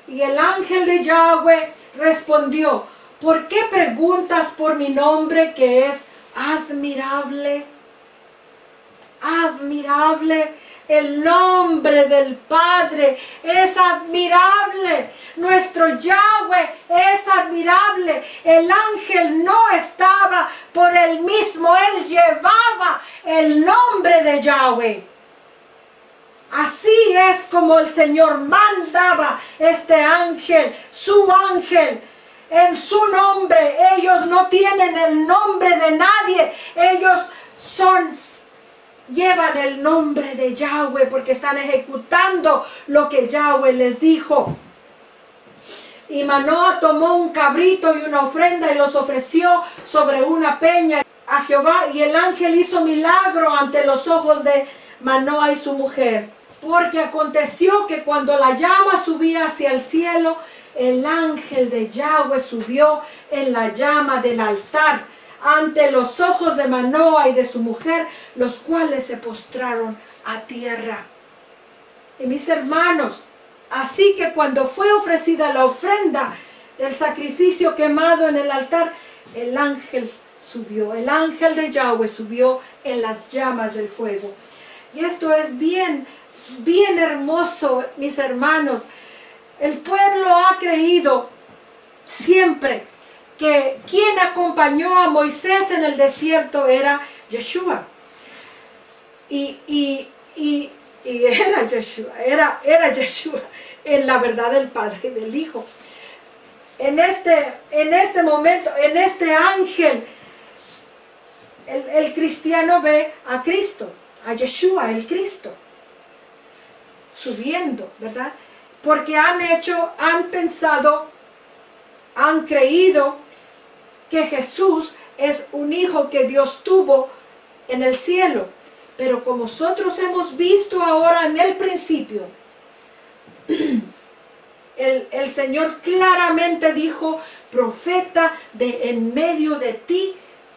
Y el ángel de Yahweh respondió: ¿por qué preguntas por mi nombre, que es admirable? Admirable. El nombre del Padre es admirable. Nuestro Yahweh es admirable. El ángel no estaba por el mismo Señor mandaba este ángel, su ángel, en su nombre. Ellos no tienen el nombre de nadie. Ellos llevan el nombre de Yahweh porque están ejecutando lo que Yahweh les dijo. Y Manoah tomó un cabrito y una ofrenda y los ofreció sobre una peña a Jehová. Y el ángel hizo milagro ante los ojos de Manoah y su mujer. Porque aconteció que cuando la llama subía hacia el cielo, el ángel de Yahweh subió en la llama del altar ante los ojos de Manoah y de su mujer, los cuales se postraron a tierra. Y mis hermanos, así que cuando fue ofrecida la ofrenda del sacrificio quemado en el altar, el ángel subió, el ángel de Yahweh subió en las llamas del fuego. Y esto es bien hermoso, mis hermanos. El pueblo ha creído siempre que quien acompañó a Moisés en el desierto era Yeshua. Y era Yeshua, era Yeshua en la verdad del Padre y del Hijo. En este momento, en este ángel, el cristiano ve a Cristo, a Yeshua, el Cristo, subiendo, ¿verdad? Porque han pensado, han creído que Jesús es un hijo que Dios tuvo en el cielo. Pero como nosotros hemos visto ahora en el principio, el Señor claramente dijo: profeta de en medio de ti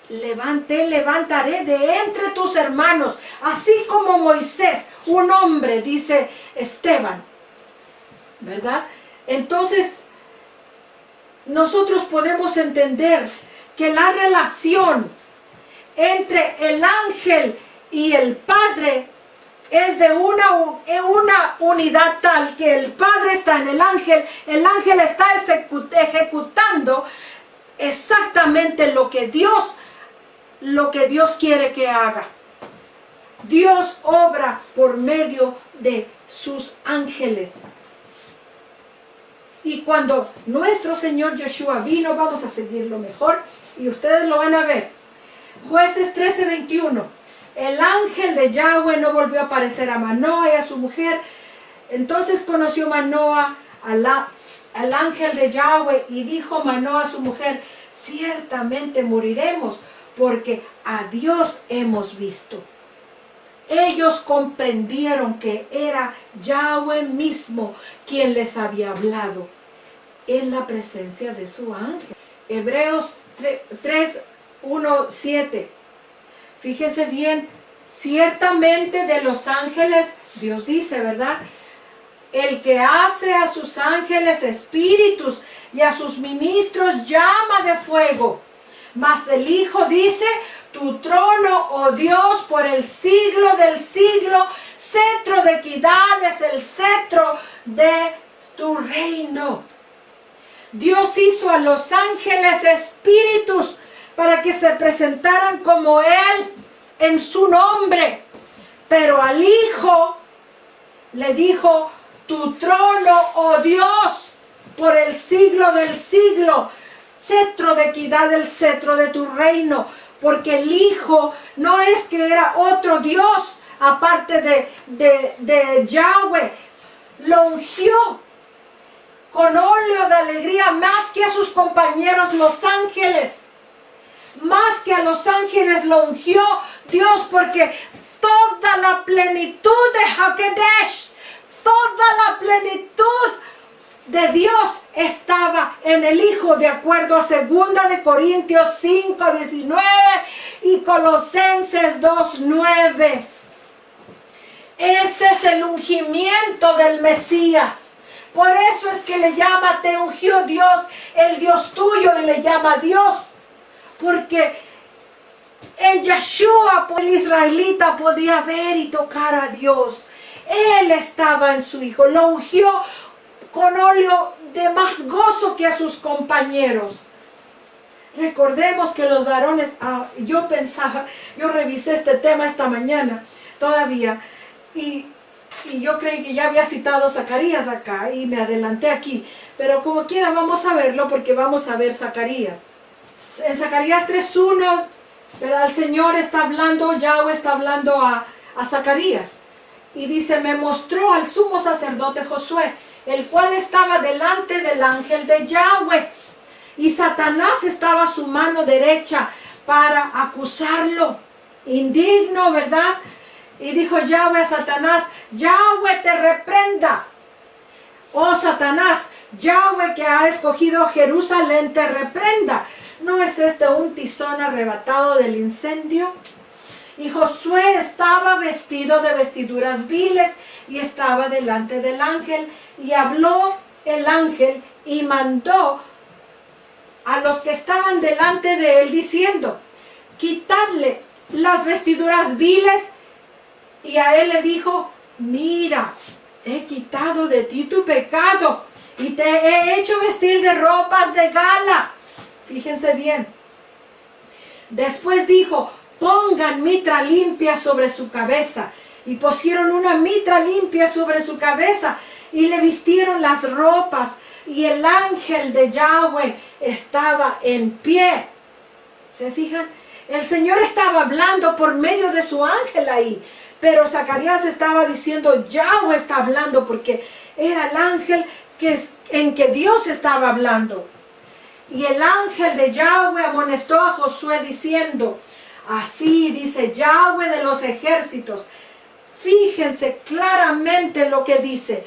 levantaré de entre tus hermanos, así como Moisés, un hombre, dice Esteban, ¿verdad? Entonces nosotros podemos entender que la relación entre el ángel y el Padre es de una unidad tal que el Padre está en el ángel está ejecutando exactamente lo que Dios quiere que haga. Dios obra por medio de sus ángeles. Y cuando nuestro Señor Yeshua vino, vamos a seguirlo mejor y ustedes lo van a ver. Jueces 13:21. El ángel de Yahweh no volvió a aparecer a Manoah y a su mujer. Entonces conoció Manoah al ángel de Yahweh y dijo Manoah a su mujer: ciertamente moriremos porque a Dios hemos visto. Ellos comprendieron que era Yahweh mismo quien les había hablado en la presencia de su ángel. Hebreos 3:1-7. Fíjense bien, ciertamente de los ángeles, Dios dice, ¿verdad? El que hace a sus ángeles espíritus y a sus ministros llama de fuego. Mas el Hijo dice: tu trono, oh Dios, por el siglo del siglo, cetro de equidad es el cetro de tu reino. Dios hizo a los ángeles espíritus para que se presentaran como Él en su nombre. Pero al Hijo le dijo: tu trono, oh Dios, por el siglo del siglo, cetro de equidad, el cetro de tu reino. Porque el Hijo no es que era otro Dios aparte de Yahweh. Lo ungió con óleo de alegría más que a sus compañeros los ángeles. Más que a los ángeles lo ungió Dios, porque toda la plenitud de Hakedesh, toda la plenitud de Dios estaba en el Hijo, de acuerdo a 2 de Corintios 5:19 y Colosenses 2:9. Ese es el ungimiento del Mesías. Por eso es que le llama: te ungió Dios, el Dios tuyo, y le llama Dios. Porque en Yeshua el israelita podía ver y tocar a Dios. Él estaba en su Hijo, lo ungió con óleo de más gozo que a sus compañeros. Recordemos que los varones, yo revisé este tema esta mañana todavía, y Y yo creí que ya había citado Zacarías acá y me adelanté aquí. Pero como quiera vamos a verlo porque vamos a ver Zacarías. En Zacarías 3:1, ¿verdad? El Señor está hablando, Yahweh está hablando a Zacarías. Y dice, me mostró al sumo sacerdote Josué, el cual estaba delante del ángel de Yahweh. Y Satanás estaba a su mano derecha para acusarlo. Indigno, ¿verdad? Y dijo Yahweh a Satanás, Yahweh te reprenda. Oh Satanás, Yahweh que ha escogido Jerusalén te reprenda. ¿No es este un tizón arrebatado del incendio? Y Josué estaba vestido de vestiduras viles y estaba delante del ángel. Y habló el ángel y mandó a los que estaban delante de él diciendo, quitadle las vestiduras viles. Y a él le dijo, mira, he quitado de ti tu pecado y te he hecho vestir de ropas de gala. Fíjense bien. Después dijo, pongan mitra limpia sobre su cabeza. Y pusieron una mitra limpia sobre su cabeza y le vistieron las ropas. Y el ángel de Yahweh estaba en pie. ¿Se fijan? El Señor estaba hablando por medio de su ángel ahí. Pero Zacarías estaba diciendo, Yahweh está hablando, porque era el ángel en que Dios estaba hablando. Y el ángel de Yahweh amonestó a Josué diciendo, así dice Yahweh de los ejércitos. Fíjense claramente lo que dice.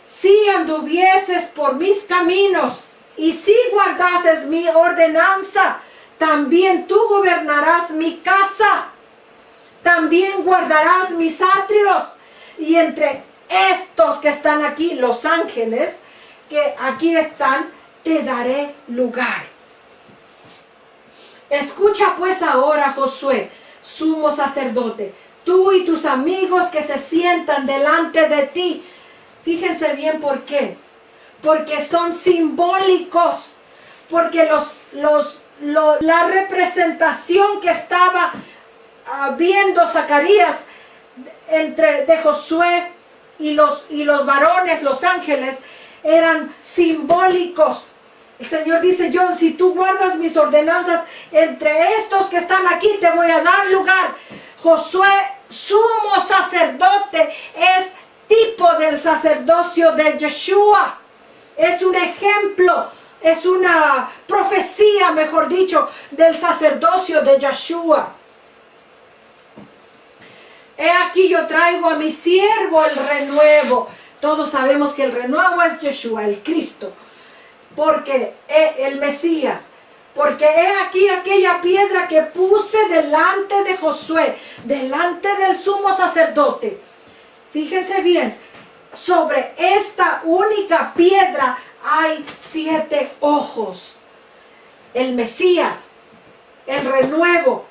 Si anduvieses por mis caminos y si guardases mi ordenanza, también tú gobernarás mi casa. También guardarás mis atrios. Y entre estos que están aquí, los ángeles, que aquí están, te daré lugar. Escucha pues ahora, Josué, sumo sacerdote, tú y tus amigos que se sientan delante de ti. Fíjense bien por qué. Porque son simbólicos. Porque la representación que estaba viendo Zacarías de Josué y los varones, los ángeles, eran simbólicos. El Señor dice, John, si tú guardas mis ordenanzas, entre estos que están aquí te voy a dar lugar. Josué, sumo sacerdote, es tipo del sacerdocio de Yeshua. Es un ejemplo, es una profecía, mejor dicho, del sacerdocio de Yeshua. He aquí yo traigo a mi siervo el renuevo. Todos sabemos que el renuevo es Yeshua, el Cristo. Porque el Mesías. Porque he aquí aquella piedra que puse delante de Josué, delante del sumo sacerdote. Fíjense bien, sobre esta única piedra hay 7 ojos. El Mesías, el renuevo,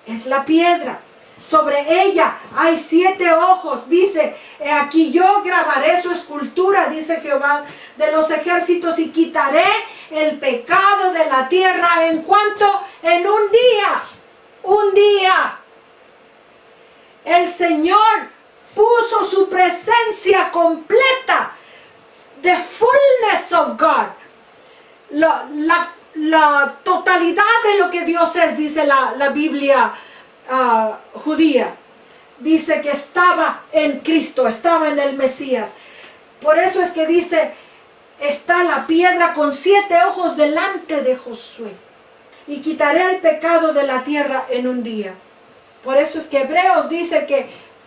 es la piedra. Sobre ella hay 7 ojos. Dice, aquí yo grabaré su escultura, dice Jehová de los ejércitos, y quitaré el pecado de la tierra. ¿En cuanto? En un día. Un día. El Señor puso su presencia completa. The fullness of God. La totalidad de lo que Dios es, dice la Biblia judía. Dice que estaba en Cristo, estaba en el Mesías. Por eso es que dice, está la piedra con 7 ojos delante de Josué. Y quitaré el pecado de la tierra en un día. Por eso es que Hebreos dice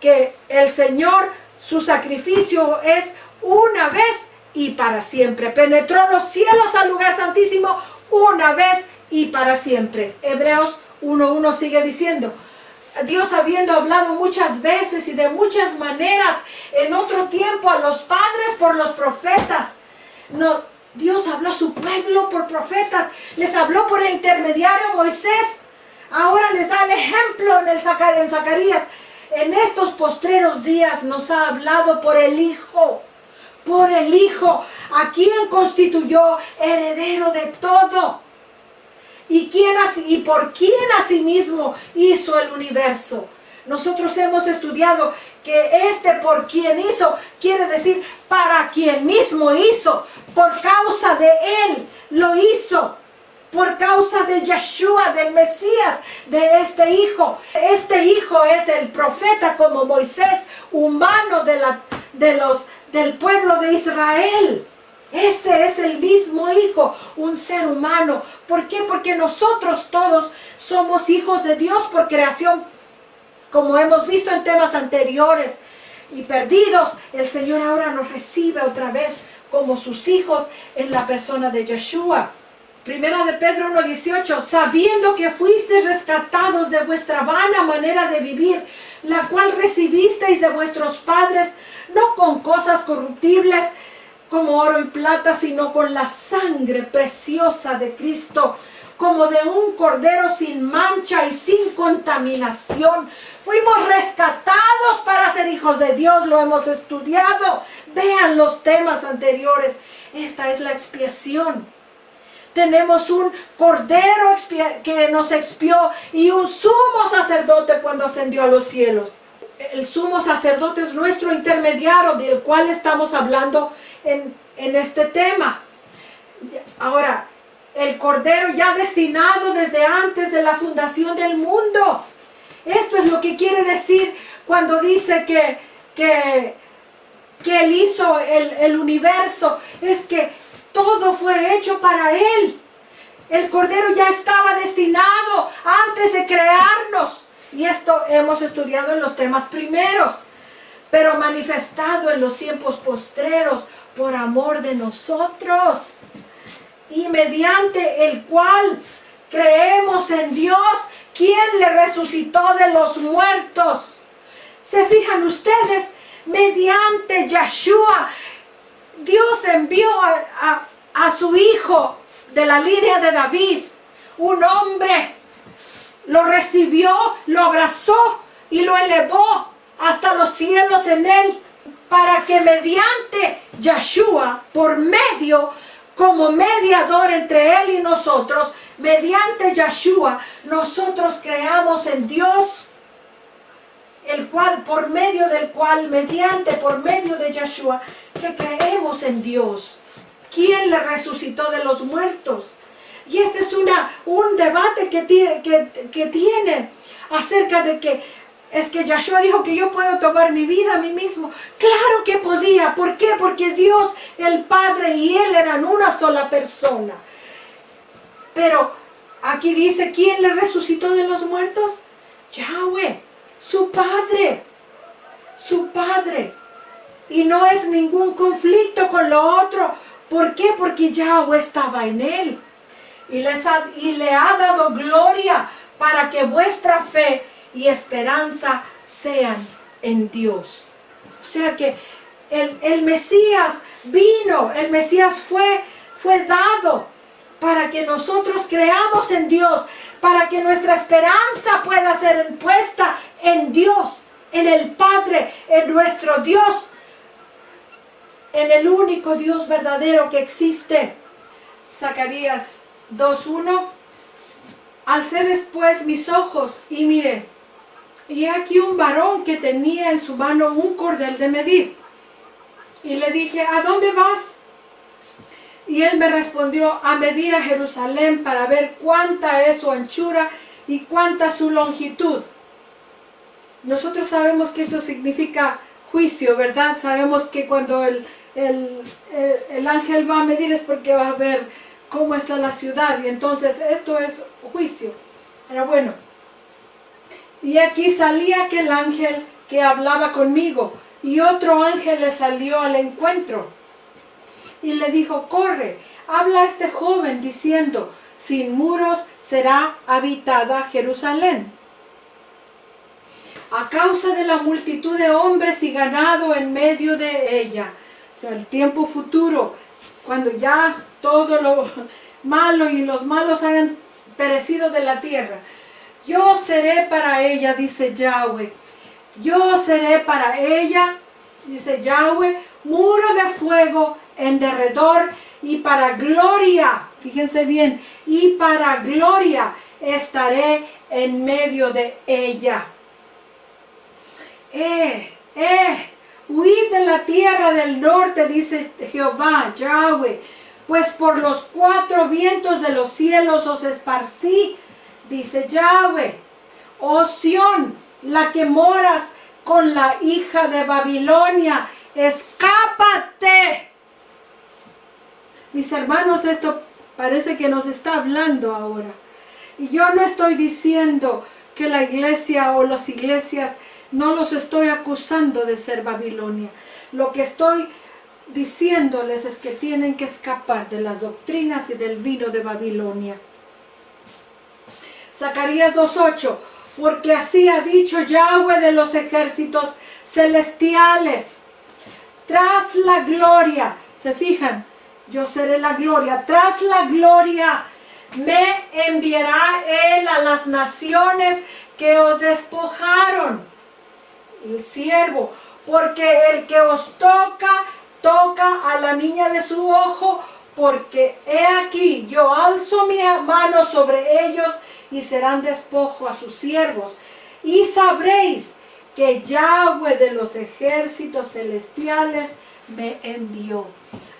que el Señor, su sacrificio es una vez y para siempre. Penetró los cielos al lugar santísimo una vez y para siempre. Hebreos 1:1 sigue diciendo, Dios habiendo hablado muchas veces y de muchas maneras en otro tiempo a los padres por los profetas. No, Dios habló a su pueblo por profetas, les habló por el intermediario Moisés. Ahora les da el ejemplo en Zacarías. En estos postreros días nos ha hablado por el Hijo. Por el Hijo, a quien constituyó heredero de todo. Y por quién asimismo hizo el universo. Nosotros hemos estudiado que por quien hizo, quiere decir para quien mismo hizo, por causa de él lo hizo, por causa de Yeshua, del Mesías, de este hijo. Este hijo es el profeta como Moisés, humano del pueblo de Israel. Ese es el mismo hijo, un ser humano. ¿Por qué? Porque nosotros todos somos hijos de Dios por creación, como hemos visto en temas anteriores, y perdidos. El Señor ahora nos recibe otra vez como sus hijos en la persona de Yeshua. Primera de Pedro 1:18, sabiendo que fuisteis rescatados de vuestra vana manera de vivir, la cual recibisteis de vuestros padres, no con cosas corruptibles como oro y plata, sino con la sangre preciosa de Cristo, como de un cordero sin mancha y sin contaminación. Fuimos rescatados para ser hijos de Dios, lo hemos estudiado. Vean los temas anteriores. Esta es la expiación. Tenemos un cordero que nos expió y un sumo sacerdote cuando ascendió a los cielos. El sumo sacerdote es nuestro intermediario, del cual estamos hablando en este tema. Ahora, el cordero ya destinado desde antes de la fundación del mundo. Esto es lo que quiere decir cuando dice que Él hizo el universo. Es que todo fue hecho para Él. El cordero ya estaba destinado antes de crearnos. Y esto hemos estudiado en los temas primeros. Pero manifestado en los tiempos postreros por amor de nosotros. Y mediante el cual creemos en Dios, quien le resucitó de los muertos. ¿Se fijan ustedes? Mediante Yeshua, Dios envió a su hijo de la línea de David, un hombre, lo recibió, lo abrazó y lo elevó hasta los cielos en él, para que mediante Yeshua, por medio, como mediador entre él y nosotros, mediante Yeshua, nosotros creamos en Dios, el cual, por medio de Yeshua, que creemos en Dios. ¿Quién le resucitó de los muertos? Y este es un debate que tienen acerca de que es que Yeshua dijo que yo puedo tomar mi vida a mí mismo. Claro que podía. ¿Por qué? Porque Dios, el Padre y Él eran una sola persona. Pero aquí dice, ¿quién le resucitó de los muertos? Yahweh, su Padre. Su Padre. Y no es ningún conflicto con lo otro. ¿Por qué? Porque Yahweh estaba en Él. Y le ha dado gloria para que vuestra fe y esperanza sean en Dios. O sea que el Mesías vino, el Mesías fue dado para que nosotros creamos en Dios, para que nuestra esperanza pueda ser puesta en Dios, en el Padre, en nuestro Dios, en el único Dios verdadero que existe. Zacarías 2:1. Alcé después mis ojos y miré, y aquí un varón que tenía en su mano un cordel de medir. Y le dije, ¿a dónde vas? Y él me respondió, a medir a Jerusalén para ver cuánta es su anchura y cuánta su longitud. Nosotros sabemos que esto significa juicio, ¿verdad? Sabemos que cuando el ángel va a medir es porque va a ver cómo está la ciudad. Y entonces esto es juicio. Pero bueno. Y aquí salía aquel ángel que hablaba conmigo, y otro ángel le salió al encuentro y le dijo, corre, habla a este joven diciendo, sin muros será habitada Jerusalén, a causa de la multitud de hombres y ganado en medio de ella. O sea, el tiempo futuro, cuando ya todo lo malo y los malos hayan perecido de la tierra. Yo seré para ella, dice Yahweh. Yo seré para ella, dice Yahweh, muro de fuego en derredor, y para gloria, fíjense bien, y para gloria estaré en medio de ella. Huid de la tierra del norte, dice Jehová, Yahweh, pues por los 4 vientos de los cielos os esparcí, dice Yahweh. Oh Sión, la que moras con la hija de Babilonia, escápate. Mis hermanos, esto parece que nos está hablando ahora. Y yo no estoy diciendo que la iglesia o las iglesias, no los estoy acusando de ser Babilonia. Lo que estoy diciéndoles es que tienen que escapar de las doctrinas y del vino de Babilonia. Zacarías 2:8, porque así ha dicho Yahweh de los ejércitos celestiales, tras la gloria, se fijan, yo seré la gloria, tras la gloria me enviará él a las naciones que os despojaron, el siervo, porque el que os toca, toca a la niña de su ojo, porque he aquí, yo alzo mi mano sobre ellos y serán despojo a sus siervos. Y sabréis que Yahweh de los ejércitos celestiales me envió.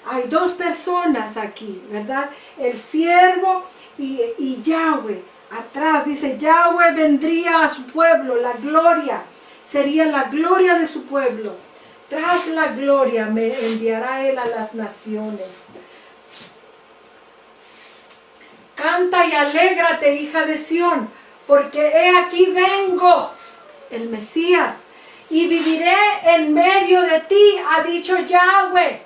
Hay 2 personas aquí, ¿verdad? El siervo y Yahweh. Atrás dice, Yahweh vendría a su pueblo, la gloria. Sería la gloria de su pueblo. Tras la gloria me enviará él a las naciones. Canta y alégrate, hija de Sión, porque he aquí vengo, el Mesías, y viviré en medio de ti, ha dicho Yahweh.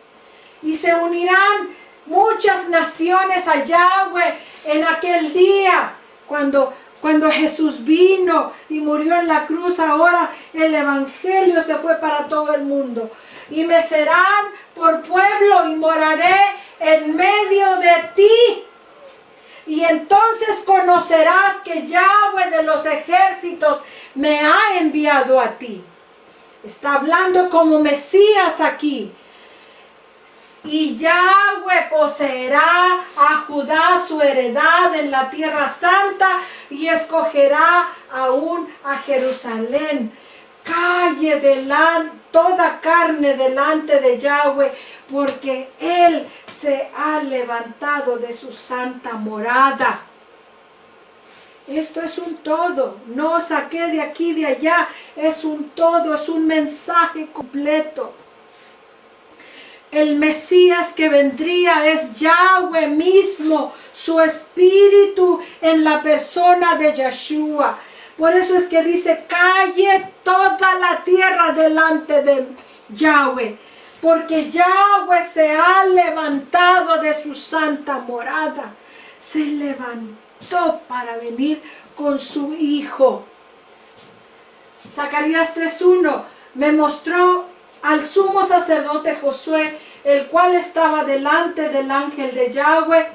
Y se unirán muchas naciones a Yahweh en aquel día, cuando Jesús vino y murió en la cruz. Ahora el evangelio se fue para todo el mundo. Y me serán por pueblo y moraré en medio de ti. Y entonces conocerás que Yahweh de los ejércitos me ha enviado a ti. Está hablando como Mesías aquí. Y Yahweh poseerá a Judá su heredad en la tierra santa y escogerá aún a Jerusalén. Calle toda carne delante de Yahweh, porque Él se ha levantado de su santa morada. Esto es un todo, no saqué de aquí de allá, es un todo, es un mensaje completo. El Mesías que vendría es Yahweh mismo, su espíritu en la persona de Yeshua. Por eso es que dice, calle toda la tierra delante de Yahweh, porque Yahweh se ha levantado de su santa morada. Se levantó para venir con su Hijo. Zacarías 3:1 me mostró al sumo sacerdote Josué, el cual estaba delante del ángel de Yahweh.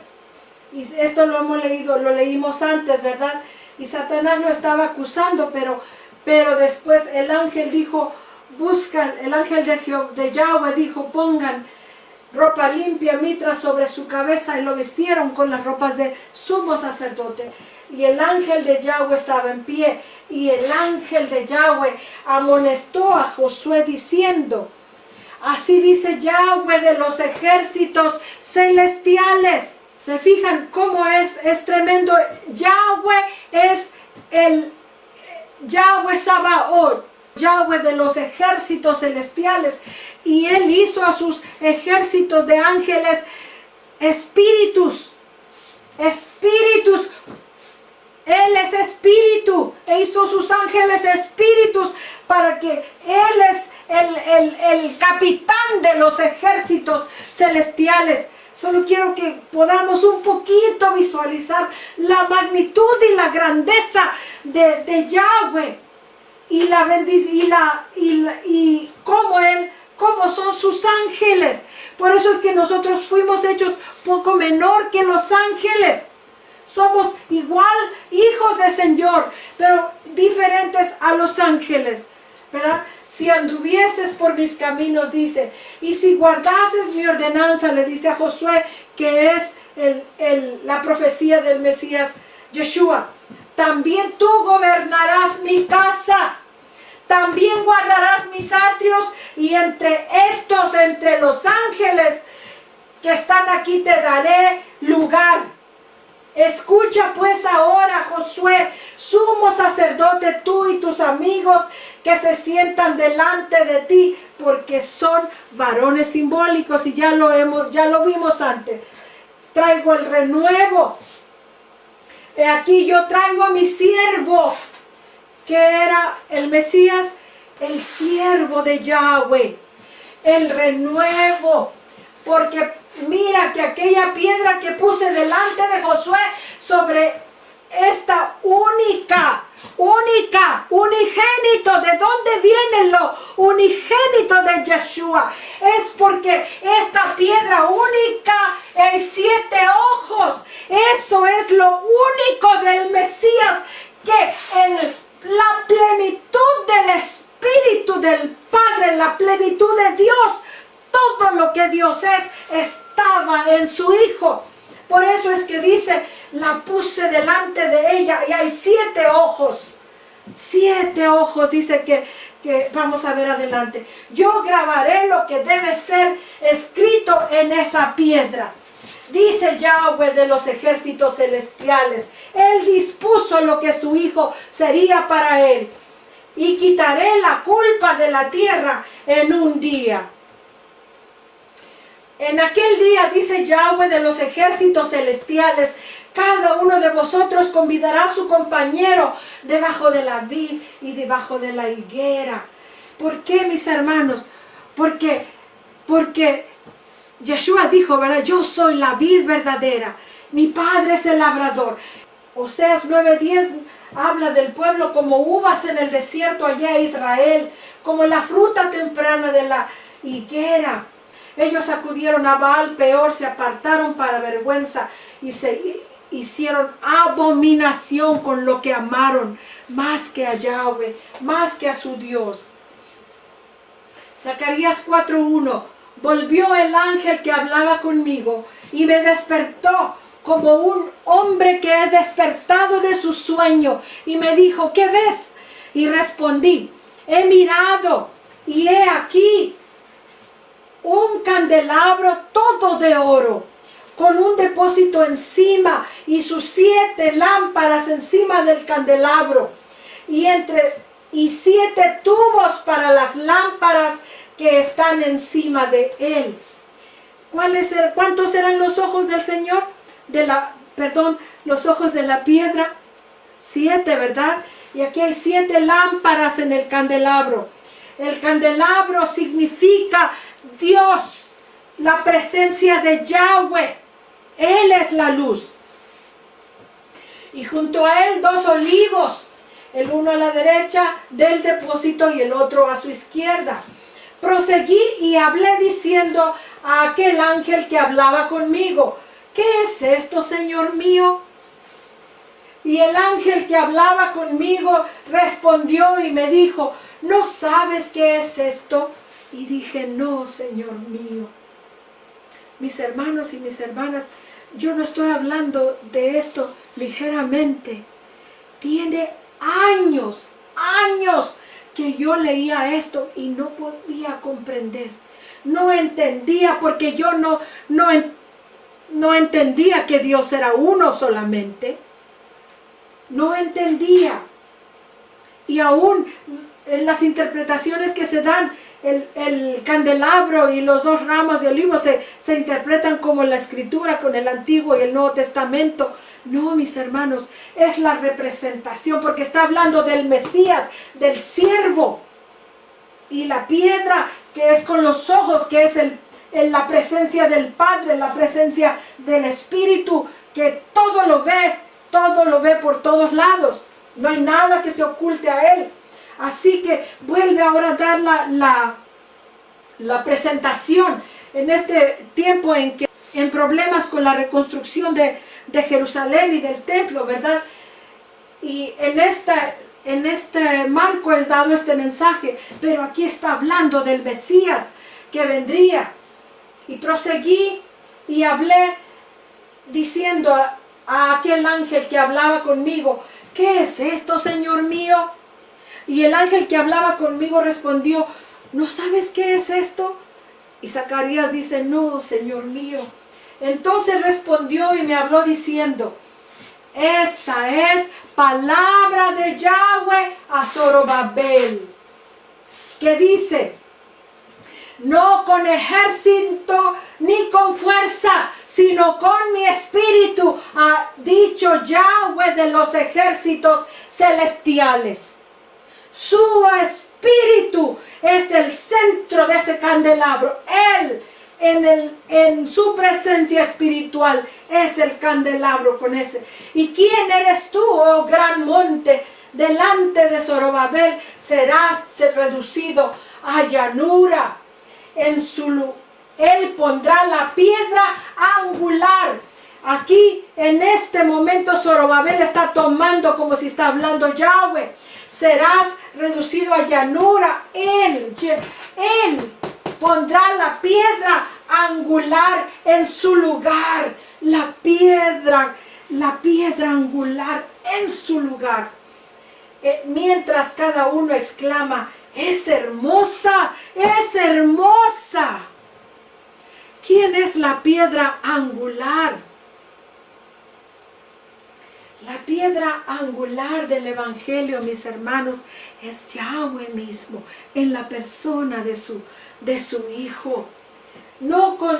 Y esto lo hemos leído, lo leímos antes, ¿verdad? Y Satanás lo estaba acusando, pero después el ángel dijo, buscan, el ángel de Yahweh dijo, pongan ropa limpia, mitra sobre su cabeza, y lo vistieron con las ropas de sumo sacerdote. Y el ángel de Yahweh estaba en pie, y el ángel de Yahweh amonestó a Josué diciendo, así dice Yahweh de los ejércitos celestiales. ¿Se fijan cómo es tremendo? Yahweh es el Yahweh Sabaoth, Yahweh de los ejércitos celestiales. Y Él hizo a sus ejércitos de ángeles espíritus. Espíritus. Él es espíritu. E hizo sus ángeles espíritus para que Él es el capitán de los ejércitos celestiales. Solo quiero que podamos un poquito visualizar la magnitud y la grandeza de Yahweh y cómo son sus ángeles. Por eso es que nosotros fuimos hechos poco menor que los ángeles. Somos igual hijos del Señor, pero diferentes a los ángeles, ¿verdad? Si anduvieses por mis caminos, dice, y si guardases mi ordenanza, le dice a Josué, que es la profecía del Mesías Yeshua, también tú gobernarás mi casa. También guardarás mis atrios, y entre estos, entre los ángeles que están aquí, te daré lugar. Escucha pues ahora, Josué, sumo sacerdote, tú y tus amigos que se sientan delante de ti, porque son varones simbólicos, y ya lo vimos antes. Traigo el renuevo. He aquí yo traigo a mi siervo, que era el Mesías, el siervo de Yahweh, el renuevo. Porque mira que aquella piedra que puse delante de Josué, sobre esta unigénito, ¿de dónde viene lo unigénito de Yeshua? Es porque esta piedra única hay 7 ojos. Eso es lo único del Mesías, que la plenitud del Espíritu del Padre, la plenitud de Dios, todo lo que Dios es, estaba en su Hijo. Por eso es que dice, la puse delante de ella, y hay 7 ojos. 7 ojos, dice que vamos a ver adelante. Yo grabaré lo que debe ser escrito en esa piedra. Dice Yahweh de los ejércitos celestiales. Él dispuso lo que su Hijo sería para él. Y quitaré la culpa de la tierra en un día. En aquel día, dice Yahweh de los ejércitos celestiales, cada uno de vosotros convidará a su compañero debajo de la vid y debajo de la higuera. ¿Por qué, mis hermanos? Porque Yeshua dijo, ¿verdad? Yo soy la vid verdadera, mi Padre es el labrador. Oseas 9:10 habla del pueblo como uvas en el desierto allá en Israel, como la fruta temprana de la higuera. Ellos acudieron a Baal Peor, se apartaron para vergüenza y se hicieron abominación con lo que amaron, más que a Yahweh, más que a su Dios. Zacarías 4:1. Volvió el ángel que hablaba conmigo y me despertó como un hombre que es despertado de su sueño, y me dijo, ¿qué ves? Y respondí, he mirado y he aquí un candelabro todo de oro, con un depósito encima y sus 7 lámparas encima del candelabro, y 7 tubos para las lámparas que están encima de él. ¿Cuántos eran los ojos del Señor? Los ojos de la piedra. 7, ¿verdad? Y aquí hay 7 lámparas en el candelabro. El candelabro significa Dios, la presencia de Yahweh. Él es la luz. Y junto a él 2 olivos, el uno a la derecha del depósito y el otro a su izquierda. Proseguí y hablé diciendo a aquel ángel que hablaba conmigo, ¿qué es esto, Señor mío? Y el ángel que hablaba conmigo respondió y me dijo, ¿no sabes qué es esto? Y dije, no, Señor mío. Mis hermanos y mis hermanas, yo no estoy hablando de esto ligeramente. Tiene años que yo leía esto y no podía comprender. No entendía, porque yo no entendía que Dios era uno solamente. No entendía. Y aún en las interpretaciones que se dan, el candelabro y los 2 ramos de olivo se interpretan como la escritura con el Antiguo y el Nuevo Testamento. No, mis hermanos, es la representación, porque está hablando del Mesías, del siervo. Y la piedra que es con los ojos, que es la presencia del Padre, la presencia del Espíritu, que todo lo ve por todos lados. No hay nada que se oculte a él. Así que vuelve ahora a dar la presentación en este tiempo en problemas con la reconstrucción de Jerusalén y del templo, ¿verdad? Y en este marco es dado este mensaje, pero aquí está hablando del Mesías que vendría. Y proseguí y hablé diciendo a aquel ángel que hablaba conmigo, ¿qué es esto, Señor mío? Y el ángel que hablaba conmigo respondió, ¿no sabes qué es esto? Y Zacarías dice, no, Señor mío. Entonces respondió y me habló diciendo, esta es palabra de Yahweh a Zorobabel, que dice, no con ejército ni con fuerza, sino con mi espíritu, ha dicho Yahweh de los ejércitos celestiales. Su espíritu es el centro de ese candelabro. Él, en su presencia espiritual, es el candelabro con ese. ¿Y quién eres tú, oh gran monte? Delante de Zorobabel serás reducido a llanura. Él pondrá la piedra angular. Aquí en este momento Zorobabel está tomando como si está hablando Yahweh. Serás reducido a llanura. Él pondrá la piedra angular en su lugar. La piedra angular en su lugar. Mientras cada uno exclama, es hermosa, es hermosa. ¿Quién es la piedra angular? La piedra angular del Evangelio, mis hermanos, es Yahweh mismo, en la persona de su Hijo. No con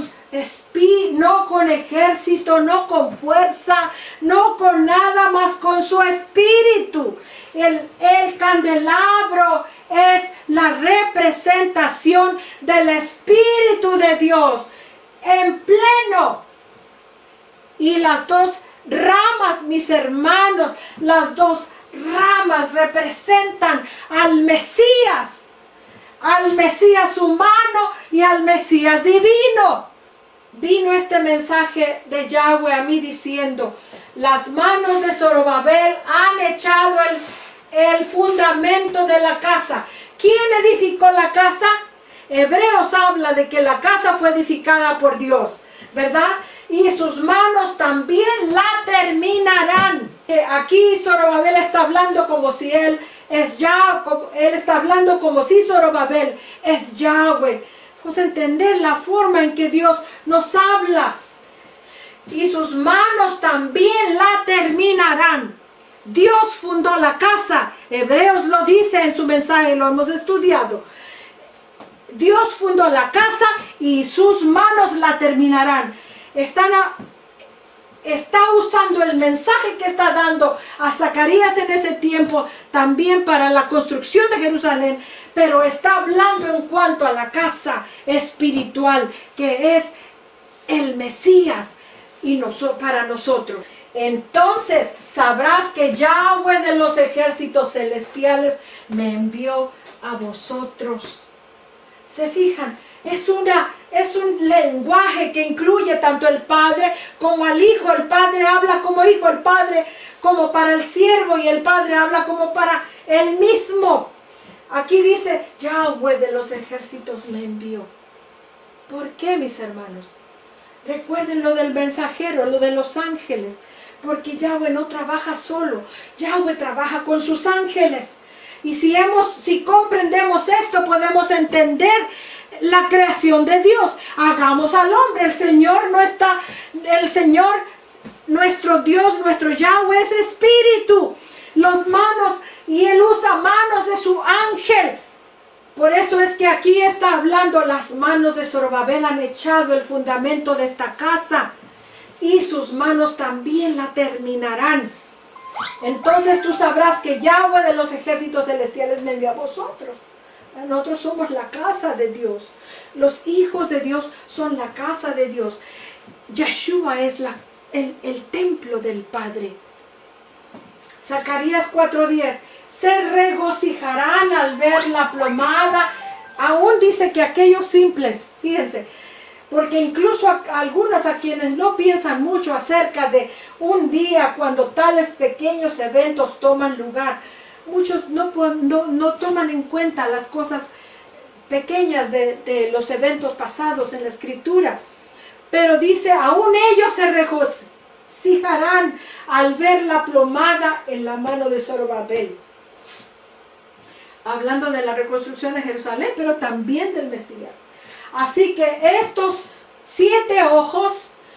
ejército, no con fuerza, no con nada más, con su espíritu. El candelabro es la representación del Espíritu de Dios en pleno. Y las dos ramas, mis hermanos, las dos ramas representan al Mesías humano y al Mesías divino. Vino este mensaje de Yahweh a mí diciendo, las manos de Zorobabel han echado el fundamento de la casa. ¿Quién edificó la casa? Hebreos habla de que la casa fue edificada por Dios, ¿verdad? Y sus manos también la terminarán. Aquí Zorobabel está hablando como si él está hablando como si Zorobabel es Yahweh. Vamos a entender la forma en que Dios nos habla. Y sus manos también la terminarán. Dios fundó la casa. Hebreos lo dice en su mensaje, lo hemos estudiado. Dios fundó la casa y sus manos la terminarán. Está usando el mensaje que está dando a Zacarías en ese tiempo también para la construcción de Jerusalén, pero está hablando en cuanto a la casa espiritual que es el Mesías y para nosotros. Entonces sabrás que Yahweh de los ejércitos celestiales me envió a vosotros. ¿Se fijan? Es un lenguaje que incluye tanto el Padre como al Hijo. El Padre habla como Hijo, el Padre como para el siervo y el Padre habla como para él mismo. Aquí dice, Yahweh de los ejércitos me envió. ¿Por qué, mis hermanos? Recuerden lo del mensajero, lo de los ángeles. Porque Yahweh no trabaja solo. Yahweh trabaja con sus ángeles. Y si comprendemos esto, podemos entender la creación de Dios. Hagamos al hombre. El Señor, nuestro Dios, nuestro Yahweh es espíritu. Y Él usa manos de su ángel. Por eso es que aquí está hablando, las manos de Zorobabel han echado el fundamento de esta casa. Y sus manos también la terminarán. Entonces tú sabrás que Yahweh de los ejércitos celestiales me envió a vosotros. Nosotros somos la casa de Dios. Los hijos de Dios son la casa de Dios. Yeshua es el templo del Padre. Zacarías 4:10. Se regocijarán al ver la plomada. Aún dice que aquellos simples, fíjense, porque incluso algunos a quienes no piensan mucho acerca de un día cuando tales pequeños eventos toman lugar, muchos no toman en cuenta las cosas pequeñas de los eventos pasados en la Escritura. Pero dice, aún ellos se regocijarán al ver la plomada en la mano de Zorobabel. hablando de la reconstrucción de Jerusalén, pero también del Mesías. Así que estos 7 ojos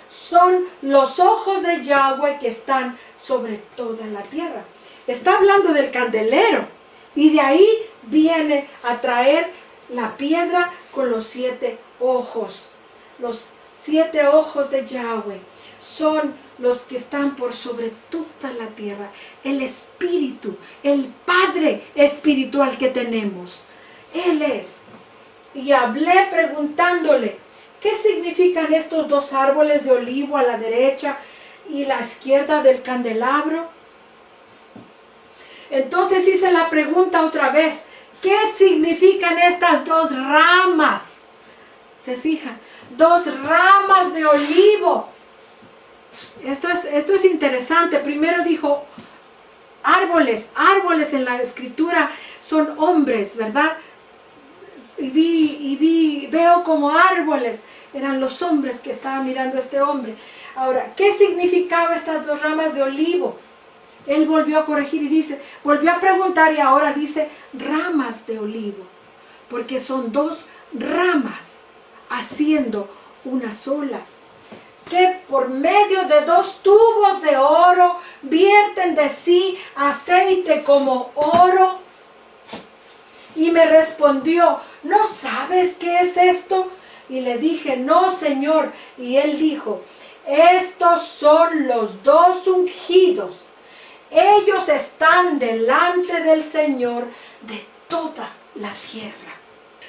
son los ojos de Yahweh que están sobre toda la tierra. Está hablando del candelero y de ahí viene a traer la piedra con los 7 ojos. Los 7 ojos de Yahweh son los que están por sobre toda la tierra. El Espíritu, el Padre espiritual que tenemos. Él es. Y hablé preguntándole, ¿qué significan estos 2 árboles de olivo a la derecha y la izquierda del candelabro? Entonces hice la pregunta otra vez, ¿qué significan estas 2 ramas? ¿Se fijan? 2 ramas de olivo. Esto es interesante. Primero dijo árboles. Árboles en la escritura son hombres, ¿verdad? Y veo como árboles. Eran los hombres que estaban mirando a este hombre. Ahora, ¿qué significaba estas 2 ramas de olivo? Él volvió a corregir y dice, volvió a preguntar y ahora dice ramas de olivo. Porque son 2 ramas haciendo una sola. Que por medio de 2 tubos de oro vierten de sí aceite como oro. Y me respondió, ¿no sabes qué es esto? Y le dije, no, Señor. Y él dijo, estos son los 2 ungidos. Ellos están delante del Señor de toda la tierra.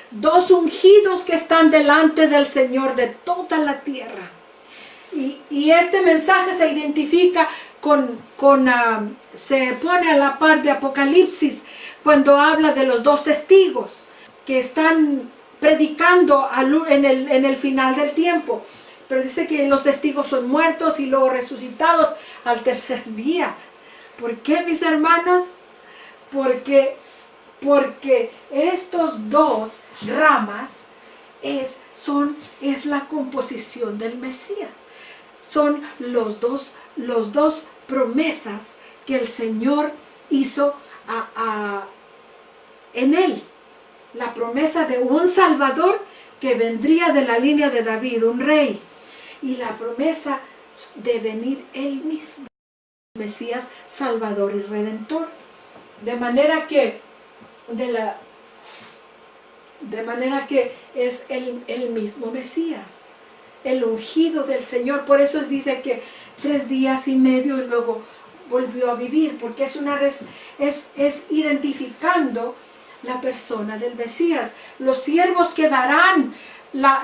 2 ungidos que están delante del Señor de toda la tierra. Y este mensaje se identifica se pone a la par de Apocalipsis cuando habla de los 2 testigos que están predicando en el final del tiempo. Pero dice que los testigos son muertos y luego resucitados al tercer día. ¿Por qué, mis hermanos? Porque estos 2 ramas es la composición del Mesías. Son los dos promesas que el Señor hizo en él. La promesa de un Salvador que vendría de la línea de David, un rey. Y la promesa de venir él mismo, Mesías, Salvador y Redentor. De manera que es el mismo Mesías, el ungido del Señor. Por eso dice que 3 días y medio y luego volvió a vivir, porque es identificando la persona del Mesías. Los siervos que darán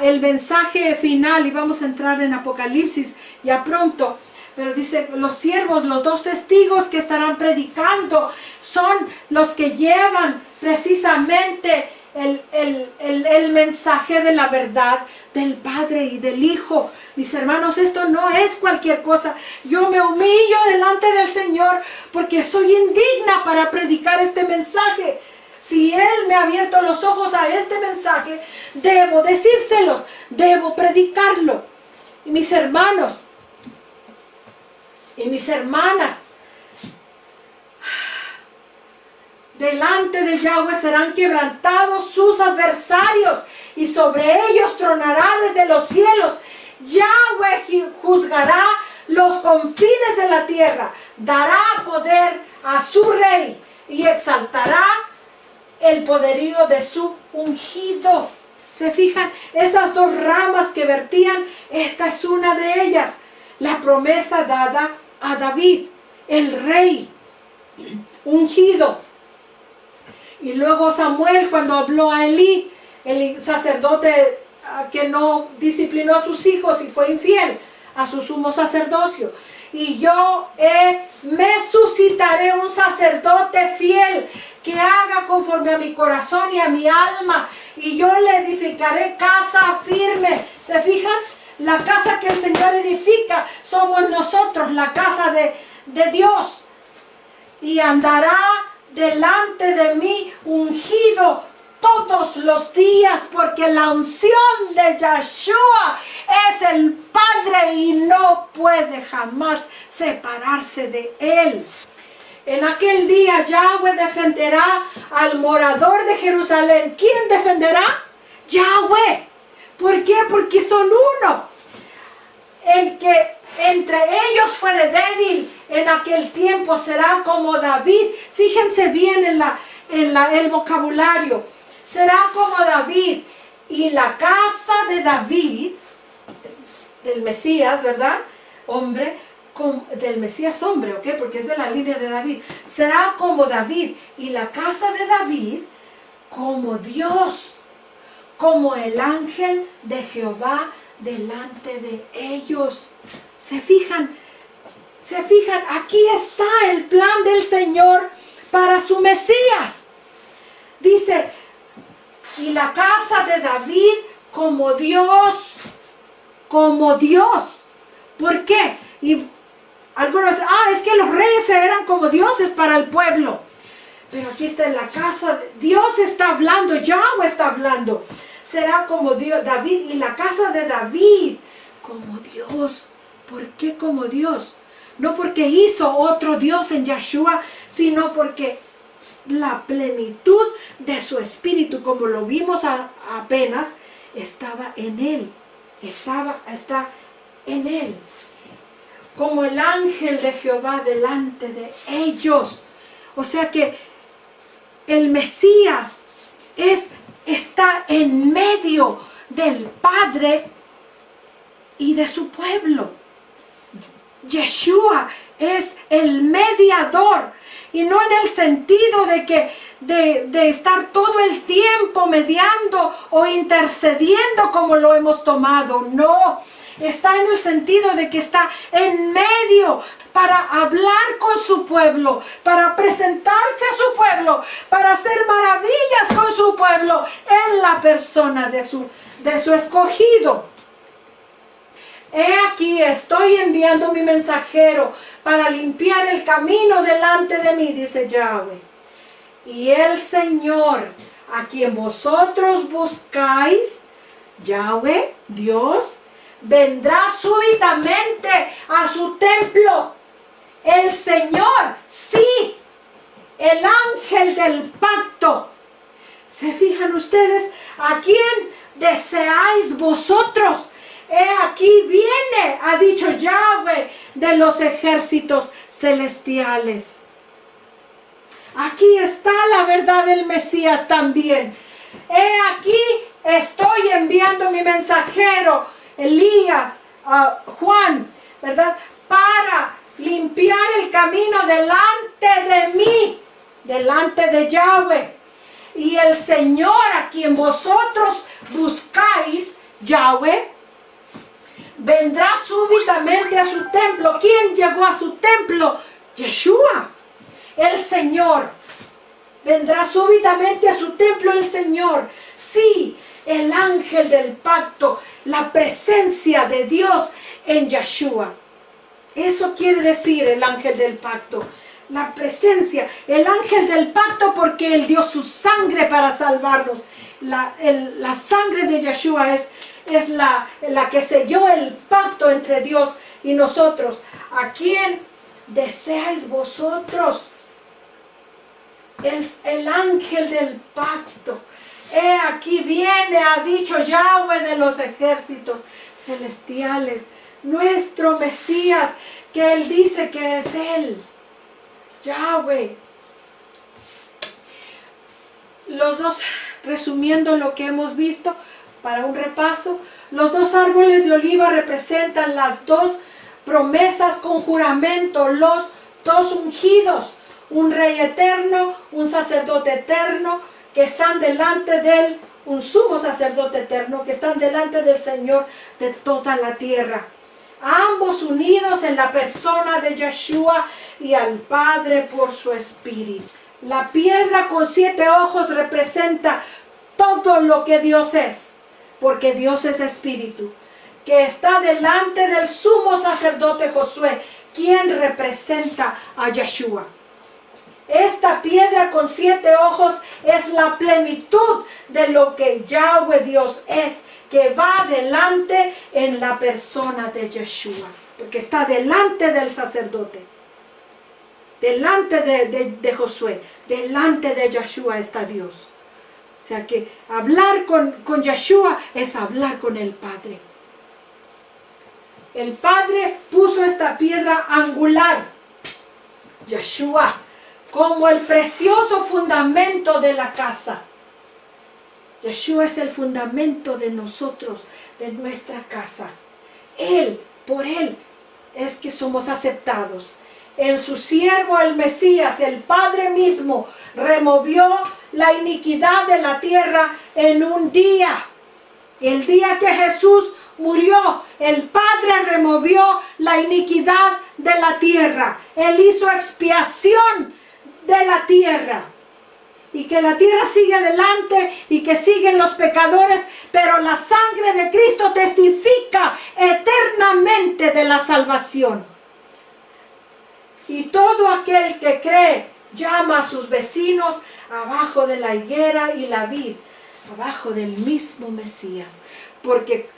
el mensaje final, y vamos a entrar en Apocalipsis ya pronto, pero dice, los siervos, los 2 testigos que estarán predicando, son los que llevan precisamente el mensaje de la verdad del Padre y del Hijo. Mis hermanos, esto no es cualquier cosa. Yo me humillo delante del Señor porque soy indigna para predicar este mensaje. Si Él me ha abierto los ojos a este mensaje, debo decírselos, debo predicarlo. Y mis hermanos y mis hermanas, delante de Yahweh serán quebrantados sus adversarios y sobre ellos tronará desde los cielos. Yahweh juzgará los confines de la tierra, dará poder a su rey y exaltará el poderío de su ungido. ¿Se fijan? Esas 2 ramas que vertían, esta es una de ellas. La promesa dada a David, el rey ungido. Y luego Samuel, cuando habló a Elí, el sacerdote que no disciplinó a sus hijos y fue infiel a su sumo sacerdocio. Y yo me suscitaré un sacerdote fiel que haga conforme a mi corazón y a mi alma. Y yo le edificaré casa firme. ¿Se fijan? La casa que el Señor edifica somos nosotros, la casa de Dios. Y andará delante de mí ungido todos los días, porque la unción de Yahshua es el Padre y no puede jamás separarse de Él. En aquel día Yahweh defenderá al morador de Jerusalén. ¿Quién defenderá? Yahweh. ¿Por qué? Porque son uno. El que entre ellos fuere débil en aquel tiempo será como David. Fíjense bien en el vocabulario. Será como David. Y la casa de David, del Mesías, ¿verdad? Hombre, del Mesías hombre, ¿ok? Porque es de la línea de David. Será como David. Y la casa de David como Dios, como el ángel de Jehová delante de ellos. ¿Se fijan? ¿Se fijan? Aquí está el plan del Señor para su Mesías. Dice, y la casa de David como Dios. Como Dios. ¿Por qué? Y algunos dicen, es que los reyes eran como dioses para el pueblo. Pero aquí está en la casa, Dios está hablando, Yahweh está hablando. Será como Dios, David, y la casa de David como Dios. ¿Por qué como Dios? No porque hizo otro Dios en Yeshua, sino porque la plenitud de su espíritu, como lo vimos apenas, estaba en él. Está en él. Como el ángel de Jehová delante de ellos. O sea que el Mesías está en medio del Padre y de su pueblo. Yeshua es el mediador. Y no en el sentido de que de estar todo el tiempo mediando o intercediendo como lo hemos tomado. No, está en el sentido de que está en medio para hablar con su pueblo, para presentarse a su pueblo, para hacer maravillas con su pueblo en la persona de su escogido. He aquí, estoy enviando mi mensajero para limpiar el camino delante de mí, dice Yahweh. Y el Señor, a quien vosotros buscáis, Yahweh, Dios, vendrá súbitamente a su templo. El Señor, sí, el ángel del pacto. ¿Se fijan ustedes? ¿A quién deseáis vosotros? He aquí viene, ha dicho Yahweh de los ejércitos celestiales. Aquí está la verdad del Mesías también. He aquí estoy enviando mi mensajero, Elías, Juan, ¿verdad? Para limpiar el camino delante de mí, delante de Yahweh. Y el Señor a quien vosotros buscáis, Yahweh, vendrá súbitamente a su templo. ¿Quién llegó a su templo? Yeshua, el Señor. Vendrá súbitamente a su templo el Señor. Sí, el ángel del pacto, la presencia de Dios en Yeshua. Eso quiere decir el ángel del pacto. La presencia, el ángel del pacto, porque Él dio su sangre para salvarnos. La sangre de Yeshua es la que selló el pacto entre Dios y nosotros. ¿A quién deseáis vosotros? El ángel del pacto. He aquí viene, ha dicho Yahweh de los ejércitos celestiales, nuestro Mesías, que Él dice que es Él, Yahweh. Los dos, resumiendo lo que hemos visto, para un repaso, los dos árboles de oliva representan las dos promesas con juramento, los dos ungidos, un rey eterno, un sacerdote eterno, que están delante de Él, un sumo sacerdote eterno, que están delante del Señor de toda la tierra. Ambos unidos en la persona de Yeshua y al Padre por su Espíritu. La piedra con 7 ojos representa todo lo que Dios es, porque Dios es Espíritu, que está delante del sumo sacerdote Josué, quien representa a Yeshua. Esta piedra con 7 ojos es la plenitud de lo que Yahweh Dios es, que va delante en la persona de Yeshua, porque está delante del sacerdote. delante de Josué, delante de Yeshua está Dios. O sea que hablar con Yeshua es hablar con el Padre. El Padre puso esta piedra angular, Yeshua, como el precioso fundamento de la casa. Yeshua es el fundamento de nosotros, de nuestra casa. Él, por Él, es que somos aceptados. En su siervo, el Mesías, el Padre mismo, removió la iniquidad de la tierra en un día. El día que Jesús murió, el Padre removió la iniquidad de la tierra. Él hizo expiación de la tierra. Y que la tierra sigue adelante y que siguen los pecadores, pero la sangre de Cristo testifica eternamente de la salvación. Y todo aquel que cree llama a sus vecinos abajo de la higuera y la vid, abajo del mismo Mesías. Porque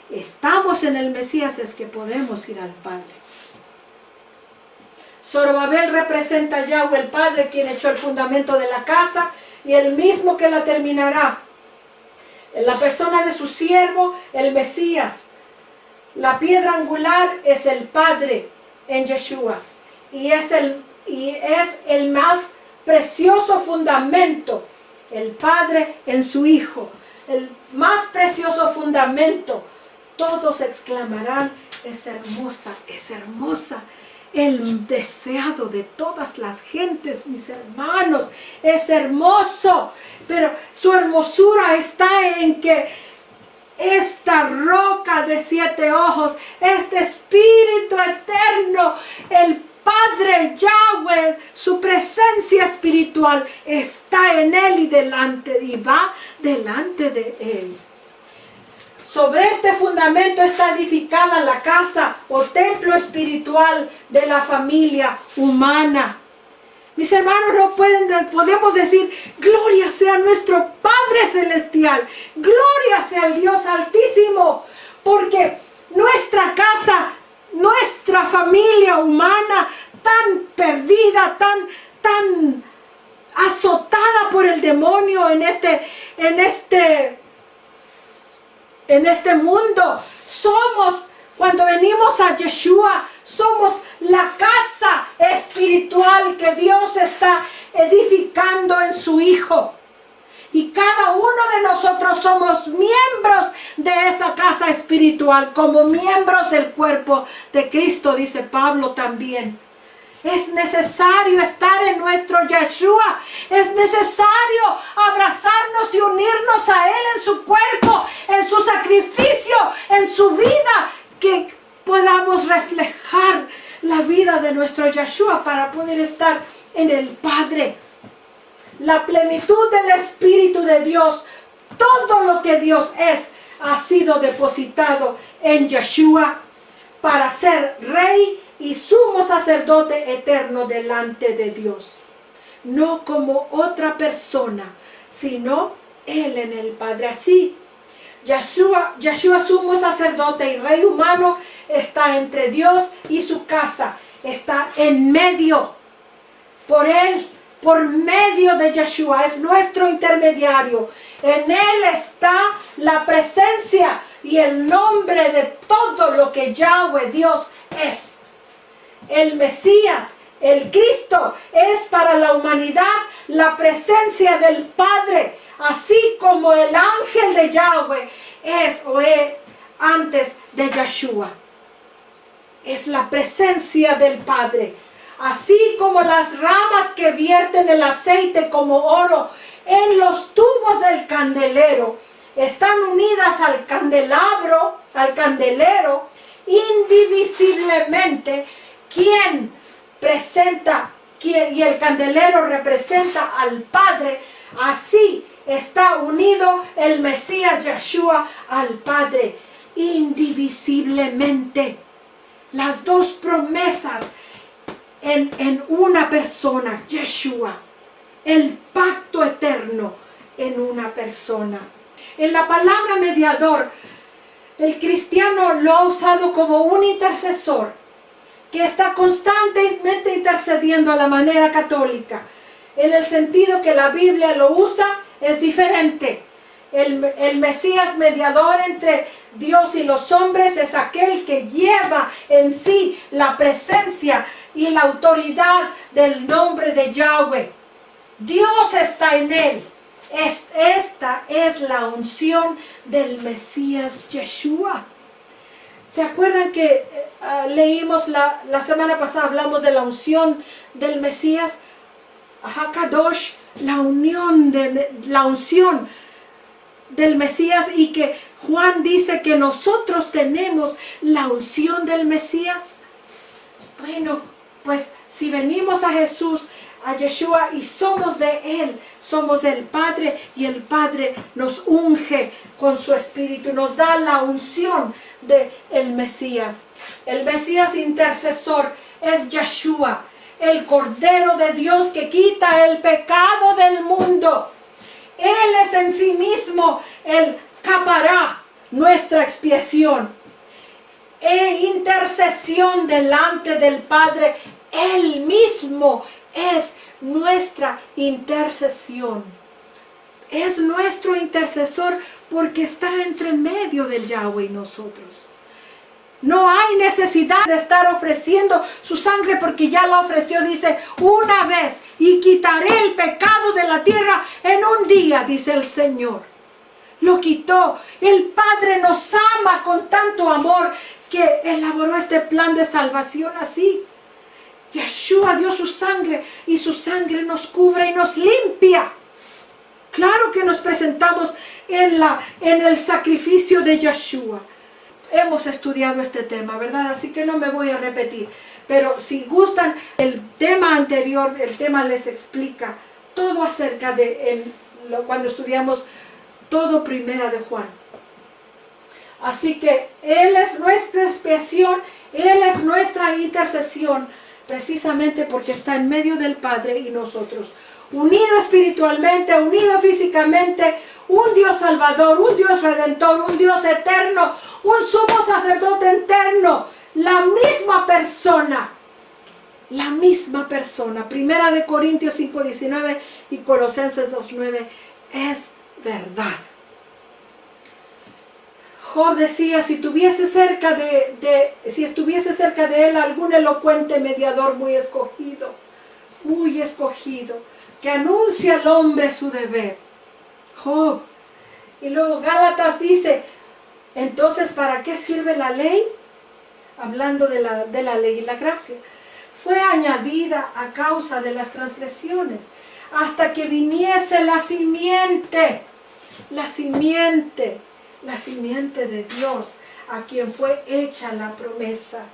estamos en el Mesías es que podemos ir al Padre. Zorobabel representa a Yahweh el Padre, quien echó el fundamento de la casa y el mismo que la terminará. En la persona de su siervo, el Mesías. La piedra angular es el Padre en Yeshua. Y es el más precioso fundamento, el Padre en su Hijo. El más precioso fundamento. Todos exclamarán, es hermosa, es hermosa. El deseado de todas las gentes, mis hermanos, es hermoso. Pero su hermosura está en que esta roca de 7 ojos, este Espíritu eterno, el Padre Yahweh, su presencia espiritual está en él y va delante de él. Sobre este fundamento está edificada la casa o templo espiritual de la familia humana. Mis hermanos, no podemos decir, gloria sea nuestro Padre Celestial, gloria sea el Dios Altísimo, porque nuestra casa, nuestra familia humana, tan perdida, tan azotada por el demonio en este mundo, somos, cuando venimos a Yeshua, somos la casa espiritual que Dios está edificando en su Hijo. Y cada uno de nosotros somos miembros de esa casa espiritual, como miembros del cuerpo de Cristo, dice Pablo también. Es necesario estar en nuestro Yeshua. Es necesario abrazarnos y unirnos a Él en su cuerpo, en su sacrificio, en su vida, que podamos reflejar la vida de nuestro Yeshua para poder estar en el Padre. La plenitud del Espíritu de Dios, todo lo que Dios es, ha sido depositado en Yeshua para ser Rey y sumo sacerdote eterno delante de Dios. No como otra persona, sino Él en el Padre. Así, Yeshua, sumo sacerdote y Rey humano, está entre Dios y su casa. Está en medio. Por Él, por medio de Yeshua, es nuestro intermediario. En Él está la presencia y el nombre de todo lo que Yahweh Dios es. El Mesías, el Cristo, es para la humanidad la presencia del Padre, así como el ángel de Yahweh es antes de Yeshua. Es la presencia del Padre, así como las ramas que vierten el aceite como oro en los tubos del candelero están unidas al candelero indivisiblemente. Y el candelero representa al Padre, así está unido el Mesías Yeshua al Padre indivisiblemente. Las dos promesas en una persona, Yeshua, el pacto eterno en una persona. En la palabra mediador, el cristiano lo ha usado como un intercesor que está constantemente intercediendo a la manera católica. En el sentido que la Biblia lo usa, es diferente. El Mesías mediador entre Dios y los hombres es aquel que lleva en sí la presencia y la autoridad del nombre de Yahweh. Dios está en él. Esta es la unción del Mesías Yeshua. ¿Se acuerdan que leímos la semana pasada, hablamos de la unción del Mesías? Hakadosh, la unción del Mesías, y que Juan dice que nosotros tenemos la unción del Mesías. Bueno, pues si venimos a Jesús, a Yeshua, y somos de Él, somos del Padre, y el Padre nos unge con su Espíritu, nos da la unción del Mesías. El Mesías intercesor es Yeshua, el Cordero de Dios que quita el pecado del mundo. Él es en sí mismo el capará, nuestra expiación e intercesión delante del Padre. Él mismo es nuestra intercesión. Es nuestro intercesor porque está entre medio del Yahweh y nosotros. No hay necesidad de estar ofreciendo su sangre porque ya la ofreció, dice, una vez, y quitaré el pecado de la tierra en un día, dice el Señor. Lo quitó. El Padre nos ama con tanto amor que elaboró este plan de salvación así. Yeshua dio su sangre y su sangre nos cubre y nos limpia. Claro que nos presentamos en el sacrificio de Yeshua. Hemos estudiado este tema, ¿verdad? Así que no me voy a repetir. Pero si gustan, el tema anterior, el tema les explica todo acerca de cuando estudiamos todo Primera de Juan. Así que Él es nuestra expiación, Él es nuestra intercesión, precisamente porque está en medio del Padre y nosotros. Unido espiritualmente, unido físicamente, un Dios salvador, un Dios redentor, un Dios eterno, un sumo sacerdote eterno, la misma persona. La misma persona. Primera de Corintios 5:19 y Colosenses 2:9 es verdad. Job decía, si estuviese cerca de él algún elocuente mediador muy escogido, que anuncia al hombre su deber. Job. Y luego Gálatas dice, entonces, ¿para qué sirve la ley? Hablando de la ley y la gracia. Fue añadida a causa de las transgresiones, hasta que viniese la simiente de Dios, a quien fue hecha la promesa.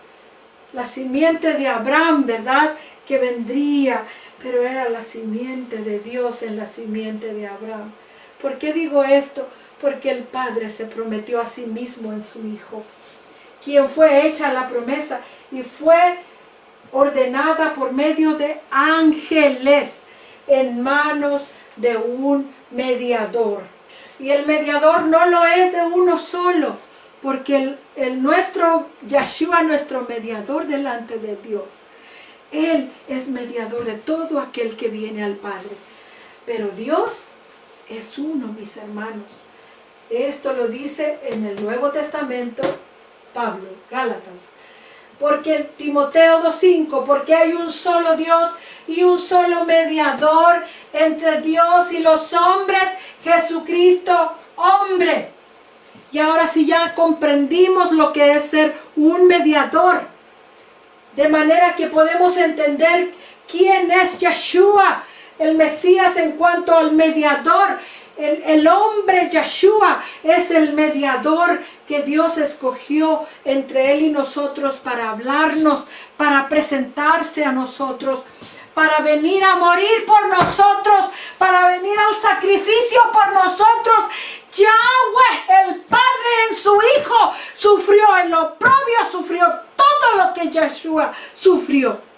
La simiente de Abraham, ¿verdad? Que vendría, pero era la simiente de Dios en la simiente de Abraham. ¿Por qué digo esto? Porque el Padre se prometió a sí mismo en su Hijo, quien fue hecha la promesa y fue ordenada por medio de ángeles en manos de un mediador. Y el mediador no lo es de uno solo, porque nuestro Yeshua, nuestro mediador delante de Dios, Él es mediador de todo aquel que viene al Padre. Pero Dios es uno, mis hermanos. Esto lo dice en el Nuevo Testamento Pablo, Gálatas. Porque Timoteo 2:5, porque hay un solo Dios y un solo mediador entre Dios y los hombres, Jesucristo, hombre. Y ahora sí ya comprendimos lo que es ser un mediador, de manera que podemos entender quién es Yeshua, el Mesías, en cuanto al mediador. El hombre Yeshua es el mediador que Dios escogió entre Él y nosotros para hablarnos, para presentarse a nosotros, para venir a morir por nosotros, para venir al sacrificio por nosotros. Yahweh, el Padre en su Hijo, sufrió el oprobio, sufrió todo lo que Yeshua sufrió.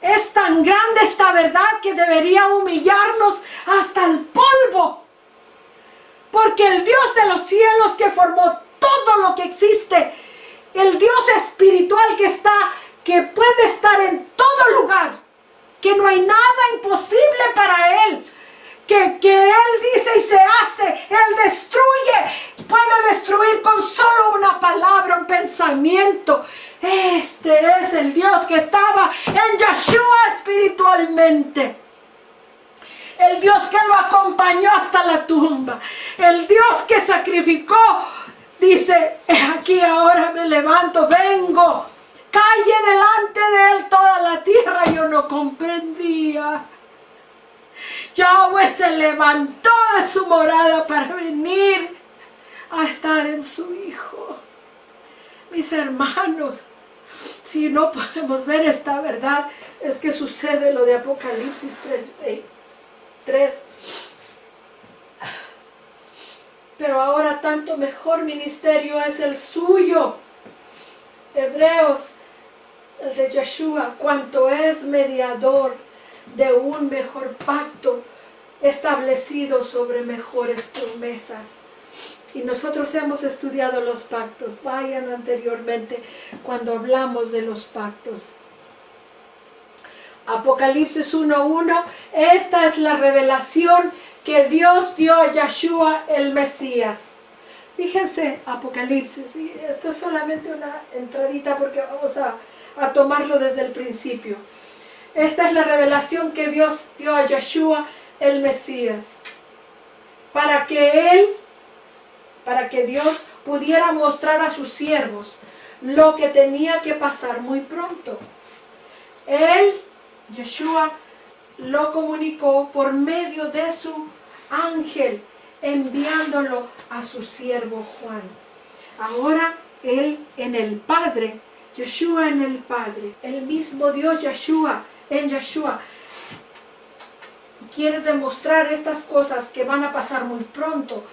Es tan grande esta verdad que debería humillarnos hasta el polvo. Porque el Dios de los cielos, que formó todo lo que existe, el Dios espiritual, espiritual que puede estar en todo lugar, que no hay nada imposible para Él, que Él dice y se hace, Él destruye, puede destruir con solo una palabra, un pensamiento. Este es el Dios que estaba en Yeshua espiritualmente. El Dios que lo acompañó hasta la tumba. El Dios que sacrificó. Dice, aquí ahora me levanto, vengo. Calle delante de Él toda la tierra. Yo no comprendía. Yahweh se levantó de su morada para venir a estar en su Hijo. Mis hermanos, si no podemos ver esta verdad, es que sucede lo de Apocalipsis 3. Pero ahora tanto mejor ministerio es el suyo. Hebreos, el de Yeshua, cuanto es mediador de un mejor pacto establecido sobre mejores promesas. Y nosotros hemos estudiado los pactos. Vayan anteriormente cuando hablamos de los pactos. Apocalipsis 1:1. Esta es la revelación que Dios dio a Yeshua el Mesías. Fíjense, Apocalipsis. Y esto es solamente una entradita porque vamos a tomarlo desde el principio. Esta es la revelación que Dios dio a Yeshua el Mesías. Para que Dios pudiera mostrar a sus siervos lo que tenía que pasar muy pronto. Él, Yeshua, lo comunicó por medio de su ángel, enviándolo a su siervo Juan. Ahora Él en el Padre, Yeshua en el Padre, el mismo Dios Yeshua en Yeshua, quiere demostrar estas cosas que van a pasar muy pronto.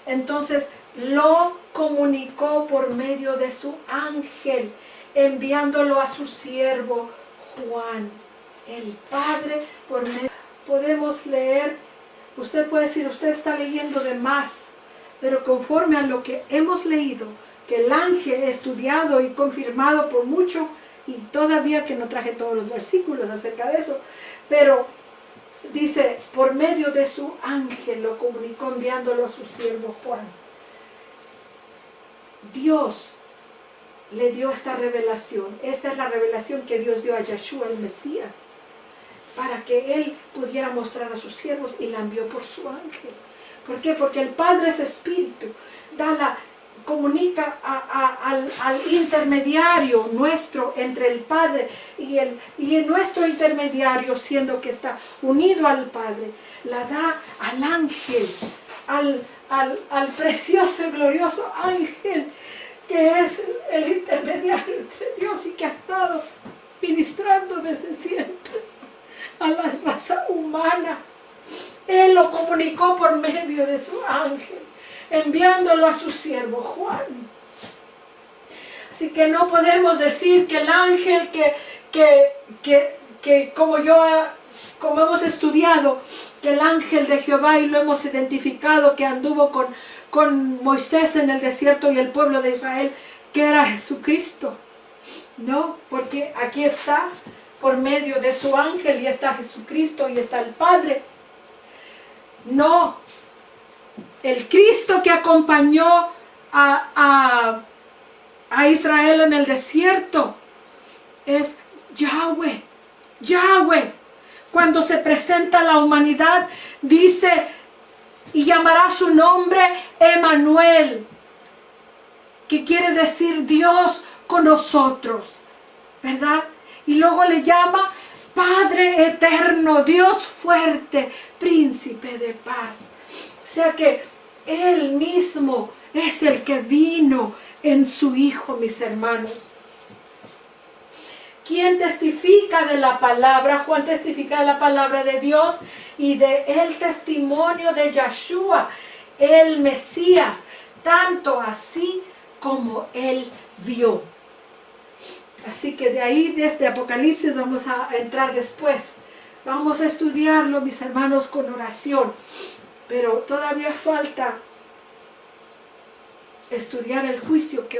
Entonces lo comunicó por medio de su ángel, enviándolo a su siervo Juan. El Padre por medio. Podemos leer, usted puede decir, usted está leyendo de más, pero conforme a lo que hemos leído, que el ángel ha estudiado y confirmado por mucho, y todavía que no traje todos los versículos acerca de eso, pero dice, por medio de su ángel lo comunicó enviándolo a su siervo Juan. Dios le dio esta revelación. Esta es la revelación que Dios dio a Yeshua el Mesías, para que Él pudiera mostrar a sus siervos, y la envió por su ángel. ¿Por qué? Porque el Padre es espíritu. Comunica al intermediario nuestro entre el Padre y nuestro intermediario, siendo que está unido al Padre, la da al ángel, al precioso y glorioso ángel, que es el intermediario entre Dios y que ha estado ministrando desde siempre a la raza humana. Él lo comunicó por medio de su ángel, enviándolo a su siervo Juan. Así que no podemos decir que el ángel como hemos estudiado, que el ángel de Jehová, y lo hemos identificado, que anduvo con Moisés en el desierto y el pueblo de Israel, que era Jesucristo. No, porque aquí está por medio de su ángel, y está Jesucristo y está el Padre. No, el Cristo que acompañó a Israel en el desierto es Yahweh. Yahweh, cuando se presenta a la humanidad, dice, y llamará su nombre Emmanuel, que quiere decir Dios con nosotros, ¿verdad? Y luego le llama Padre eterno, Dios fuerte, príncipe de paz. O sea que Él mismo es el que vino en su Hijo, mis hermanos. ¿Quién testifica de la palabra? Juan testifica de la palabra de Dios y de el testimonio de Yeshua, el Mesías, tanto así como Él vio. Así que de ahí, desde Apocalipsis, vamos a entrar después. Vamos a estudiarlo, mis hermanos, con oración. Pero todavía falta estudiar el juicio que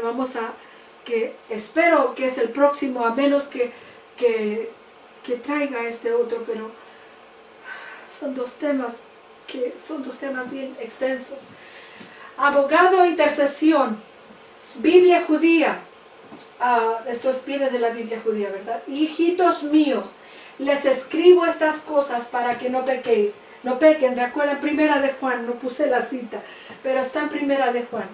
que espero que es el próximo, a menos que traiga este otro, pero son dos temas bien extensos. Abogado e intercesión, Biblia judía. Esto viene de la Biblia judía, ¿verdad? Hijitos míos, les escribo estas cosas para que no pequen. Recuerden, Primera de Juan, no puse la cita, pero está en Primera de Juan.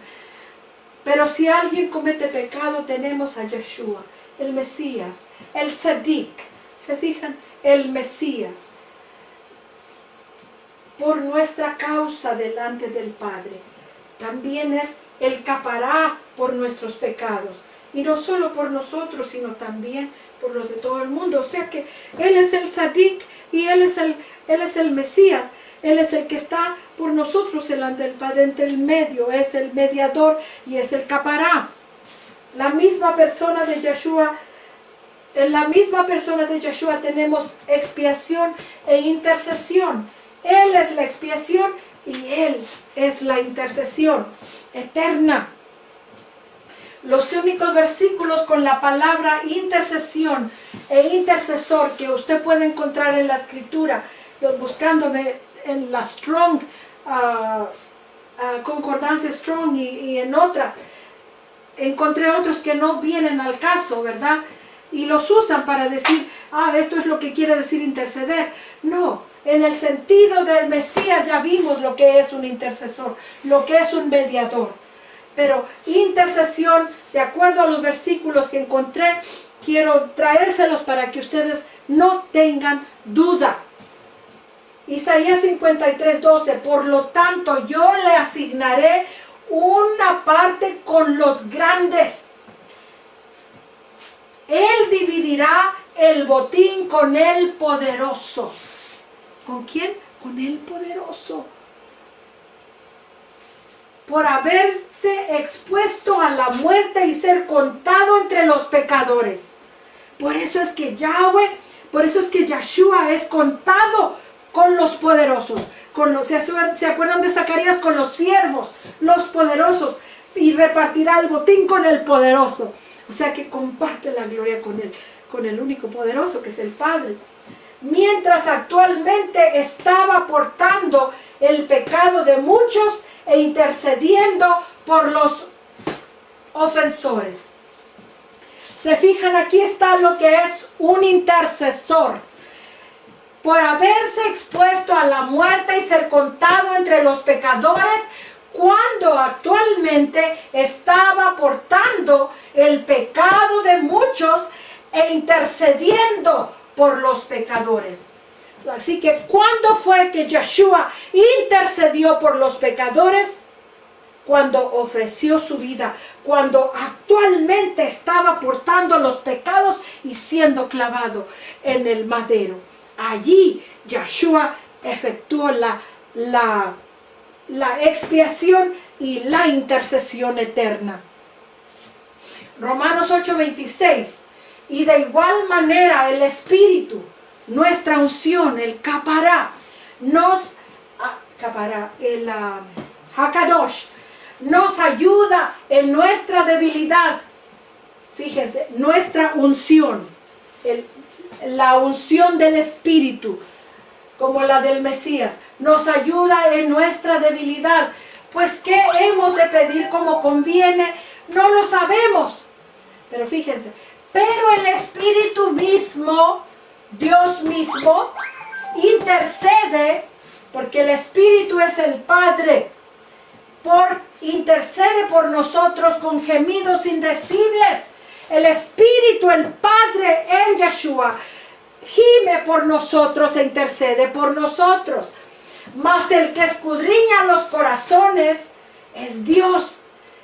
Pero si alguien comete pecado, tenemos a Yeshua, el Mesías, el Tzadik. ¿Se fijan? El Mesías. Por nuestra causa delante del Padre. También es el capará por nuestros pecados. Y no solo por nosotros, sino también por los de todo el mundo. O sea que Él es el Tzadik y Él es el Mesías. Él es el que está por nosotros delante del Padre, entre el medio, es el mediador y es el capará. La misma persona de Yeshua, en la misma persona de Yeshua tenemos expiación e intercesión. Él es la expiación y Él es la intercesión eterna. Los únicos versículos con la palabra intercesión e intercesor que usted puede encontrar en la Escritura, buscándome en la Strong, concordancia Strong y en otra, encontré otros que no vienen al caso, ¿verdad? Y los usan para decir, esto es lo que quiere decir interceder. No, en el sentido del Mesías ya vimos lo que es un intercesor, lo que es un mediador. Pero intercesión, de acuerdo a los versículos que encontré, quiero traérselos para que ustedes no tengan duda. Isaías 53:12, por lo tanto yo le asignaré una parte con los grandes. Él dividirá el botín con el poderoso. ¿Con quién? Con el poderoso. Por haberse expuesto a la muerte y ser contado entre los pecadores. Por eso es que Yeshua es contado con los poderosos. ¿Se acuerdan de Zacarías? Con los siervos, los poderosos. Y repartirá el botín con el poderoso. O sea que comparte la gloria con el único poderoso, que es el Padre. Mientras actualmente estaba portando el pecado de muchos e intercediendo por los ofensores. Se fijan, aquí está lo que es un intercesor. Por haberse expuesto a la muerte y ser contado entre los pecadores, cuando actualmente estaba portando el pecado de muchos e intercediendo por los pecadores. Así que, ¿cuándo fue que Yeshua intercedió por los pecadores? Cuando ofreció su vida, cuando actualmente estaba portando los pecados y siendo clavado en el madero. Allí Yeshua efectuó la expiación y la intercesión eterna. Romanos 8:26. Y de igual manera el Espíritu, nuestra unción, el capará, el Hakadosh, nos ayuda en nuestra debilidad. Fíjense, nuestra unción, la unción del Espíritu, como la del Mesías, nos ayuda en nuestra debilidad. Pues, ¿qué hemos de pedir como conviene? No lo sabemos. Pero fíjense, pero el Espíritu mismo, Dios mismo, intercede, porque el Espíritu es el Padre, intercede por nosotros con gemidos indecibles. El Espíritu, el Padre en Yeshua, gime por nosotros e intercede por nosotros. Mas el que escudriña los corazones es Dios.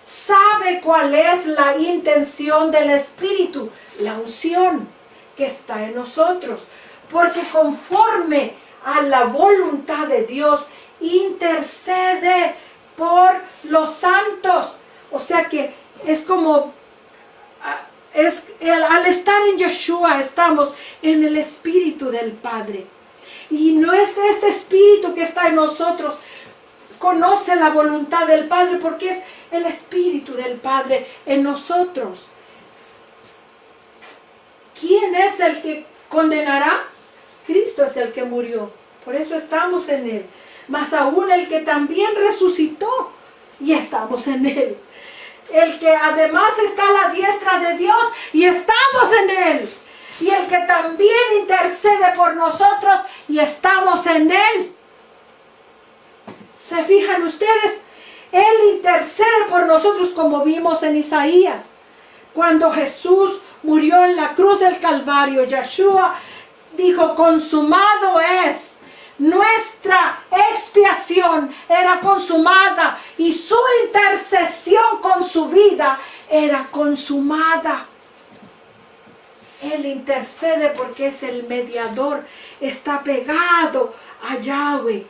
Sabe cuál es la intención del Espíritu, la unción que está en nosotros. Porque conforme a la voluntad de Dios, intercede por los santos. O sea que es como, al estar en Yeshua, estamos en el Espíritu del Padre. Y no es este Espíritu que está en nosotros, conoce la voluntad del Padre, porque es el Espíritu del Padre en nosotros. ¿quién es el que condenará? Cristo es el que murió. Por eso estamos en Él. Más aún el que también resucitó y estamos en Él. El que además está a la diestra de Dios y estamos en Él. Y el que también intercede por nosotros y estamos en Él. ¿Se fijan ustedes? Él intercede por nosotros como vimos en Isaías. Cuando Jesús murió en la cruz del Calvario, Yeshua dijo, consumado es. Nuestra expiación era consumada y su intercesión con su vida era consumada. Él intercede porque es el mediador, está pegado a Yahweh.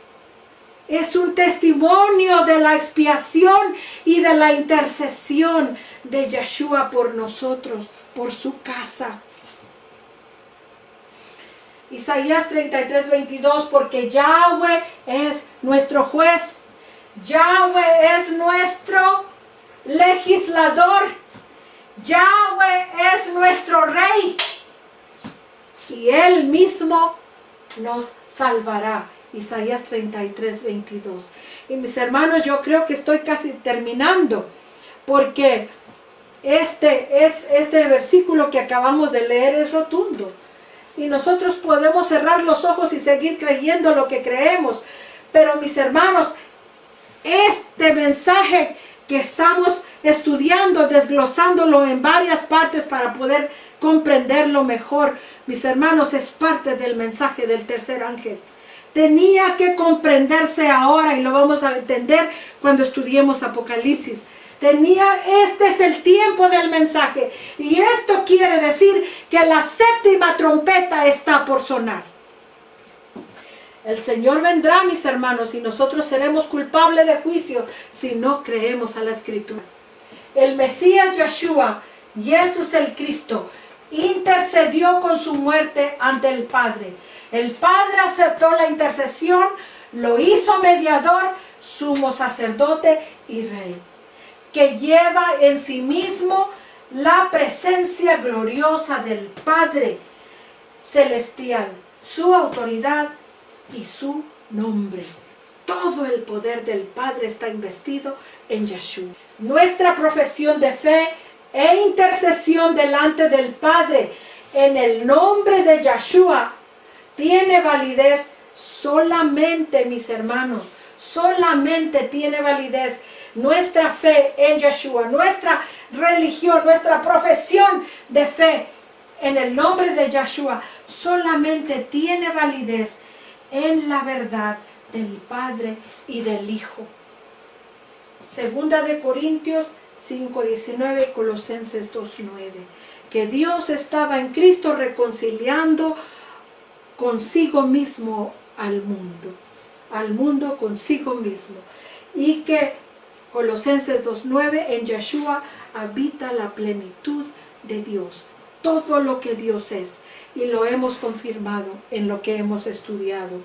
Es un testimonio de la expiación y de la intercesión de Yeshua por nosotros, por su casa. Isaías 33:22, porque Yahweh es nuestro juez, Yahweh es nuestro legislador, Yahweh es nuestro rey y Él mismo nos salvará. Isaías 33:22. Y mis hermanos, yo creo que estoy casi terminando, porque este versículo que acabamos de leer es rotundo. Y nosotros podemos cerrar los ojos y seguir creyendo lo que creemos. Pero mis hermanos, este mensaje que estamos estudiando, desglosándolo en varias partes para poder comprenderlo mejor, mis hermanos, es parte del mensaje del tercer ángel. Tenía que comprenderse ahora y lo vamos a entender cuando estudiemos Apocalipsis. Este es el tiempo del mensaje. Y esto quiere decir que la séptima trompeta está por sonar. El Señor vendrá, mis hermanos, y nosotros seremos culpables de juicio si no creemos a la Escritura. El Mesías Yeshua, Jesús el Cristo, intercedió con su muerte ante el Padre. El Padre aceptó la intercesión, lo hizo mediador, sumo sacerdote y rey, que lleva en sí mismo la presencia gloriosa del Padre celestial, su autoridad y su nombre. Todo el poder del Padre está investido en Yeshua. Nuestra profesión de fe e intercesión delante del Padre en el nombre de Yeshua tiene validez solamente, mis hermanos, solamente tiene validez nuestra fe en Yeshua, nuestra religión, nuestra profesión de fe en el nombre de Yeshua, solamente tiene validez en la verdad del Padre y del Hijo. Segunda de Corintios 5:19 y Colosenses 2:9, que Dios estaba en Cristo reconciliando consigo mismo al mundo consigo mismo, y que Colosenses 2:9, en Yeshua habita la plenitud de Dios, todo lo que Dios es, y lo hemos confirmado en lo que hemos estudiado.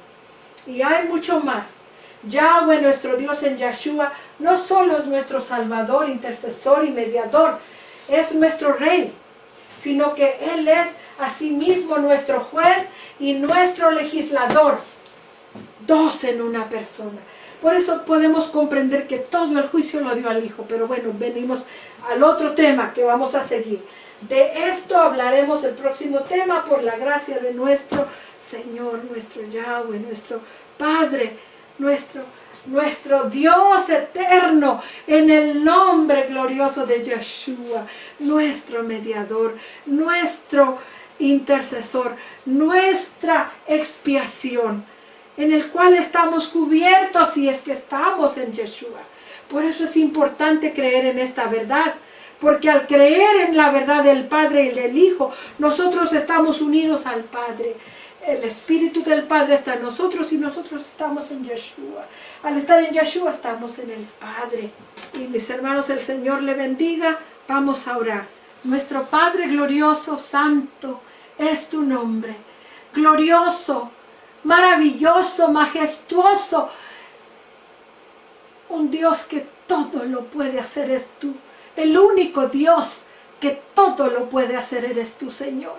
Y hay mucho más. Yahweh, nuestro Dios en Yeshua, no solo es nuestro Salvador, intercesor y mediador, es nuestro Rey, sino que Él es asimismo nuestro juez y nuestro legislador, dos en una persona. Por eso podemos comprender que todo el juicio lo dio al Hijo. Pero bueno, venimos al otro tema que vamos a seguir. De esto hablaremos el próximo tema por la gracia de nuestro Señor, nuestro Yahweh, nuestro Padre, nuestro Dios eterno, en el nombre glorioso de Yeshua, nuestro mediador, nuestro intercesor, nuestra expiación, en el cual estamos cubiertos si es que estamos en Yeshua. Por eso es importante creer en esta verdad, porque al creer en la verdad del Padre y del Hijo, nosotros estamos unidos al Padre. El Espíritu del Padre está en nosotros y nosotros estamos en Yeshua. Al estar en Yeshua estamos en el Padre. Y mis hermanos, el Señor le bendiga. Vamos a orar. Nuestro Padre glorioso, santo, es tu nombre. Glorioso, maravilloso, majestuoso. Un Dios que todo lo puede hacer es tú. El único Dios que todo lo puede hacer eres tú, Señor.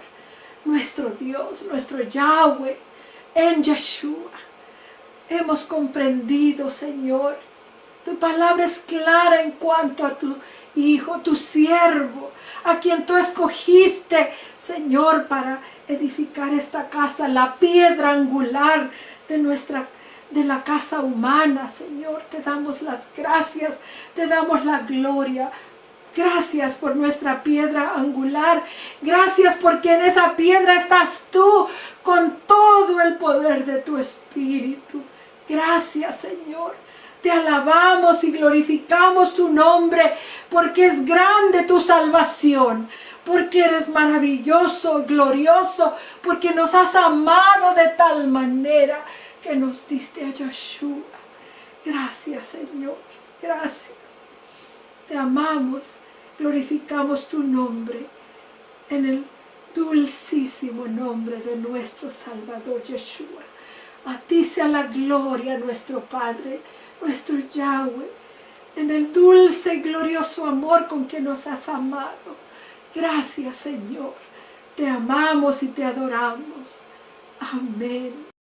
nuestro Dios, nuestro Yahweh, en Yeshua. Hemos comprendido, Señor. Tu palabra es clara en cuanto a tu Hijo, tu siervo, a quien tú escogiste, Señor, para edificar esta casa, la piedra angular de la casa humana, Señor. Te damos las gracias, te damos la gloria. Gracias por nuestra piedra angular. Gracias porque en esa piedra estás tú con todo el poder de tu Espíritu. Gracias, Señor. Te alabamos y glorificamos tu nombre porque es grande tu salvación. Porque eres maravilloso, glorioso, porque nos has amado de tal manera que nos diste a Yeshua. Gracias, Señor. Gracias. Te amamos. Glorificamos tu nombre en el dulcísimo nombre de nuestro Salvador Yeshua. A ti sea la gloria, nuestro Padre, nuestro Yahweh, en el dulce y glorioso amor con que nos has amado. Gracias, Señor. Te amamos y te adoramos. Amén.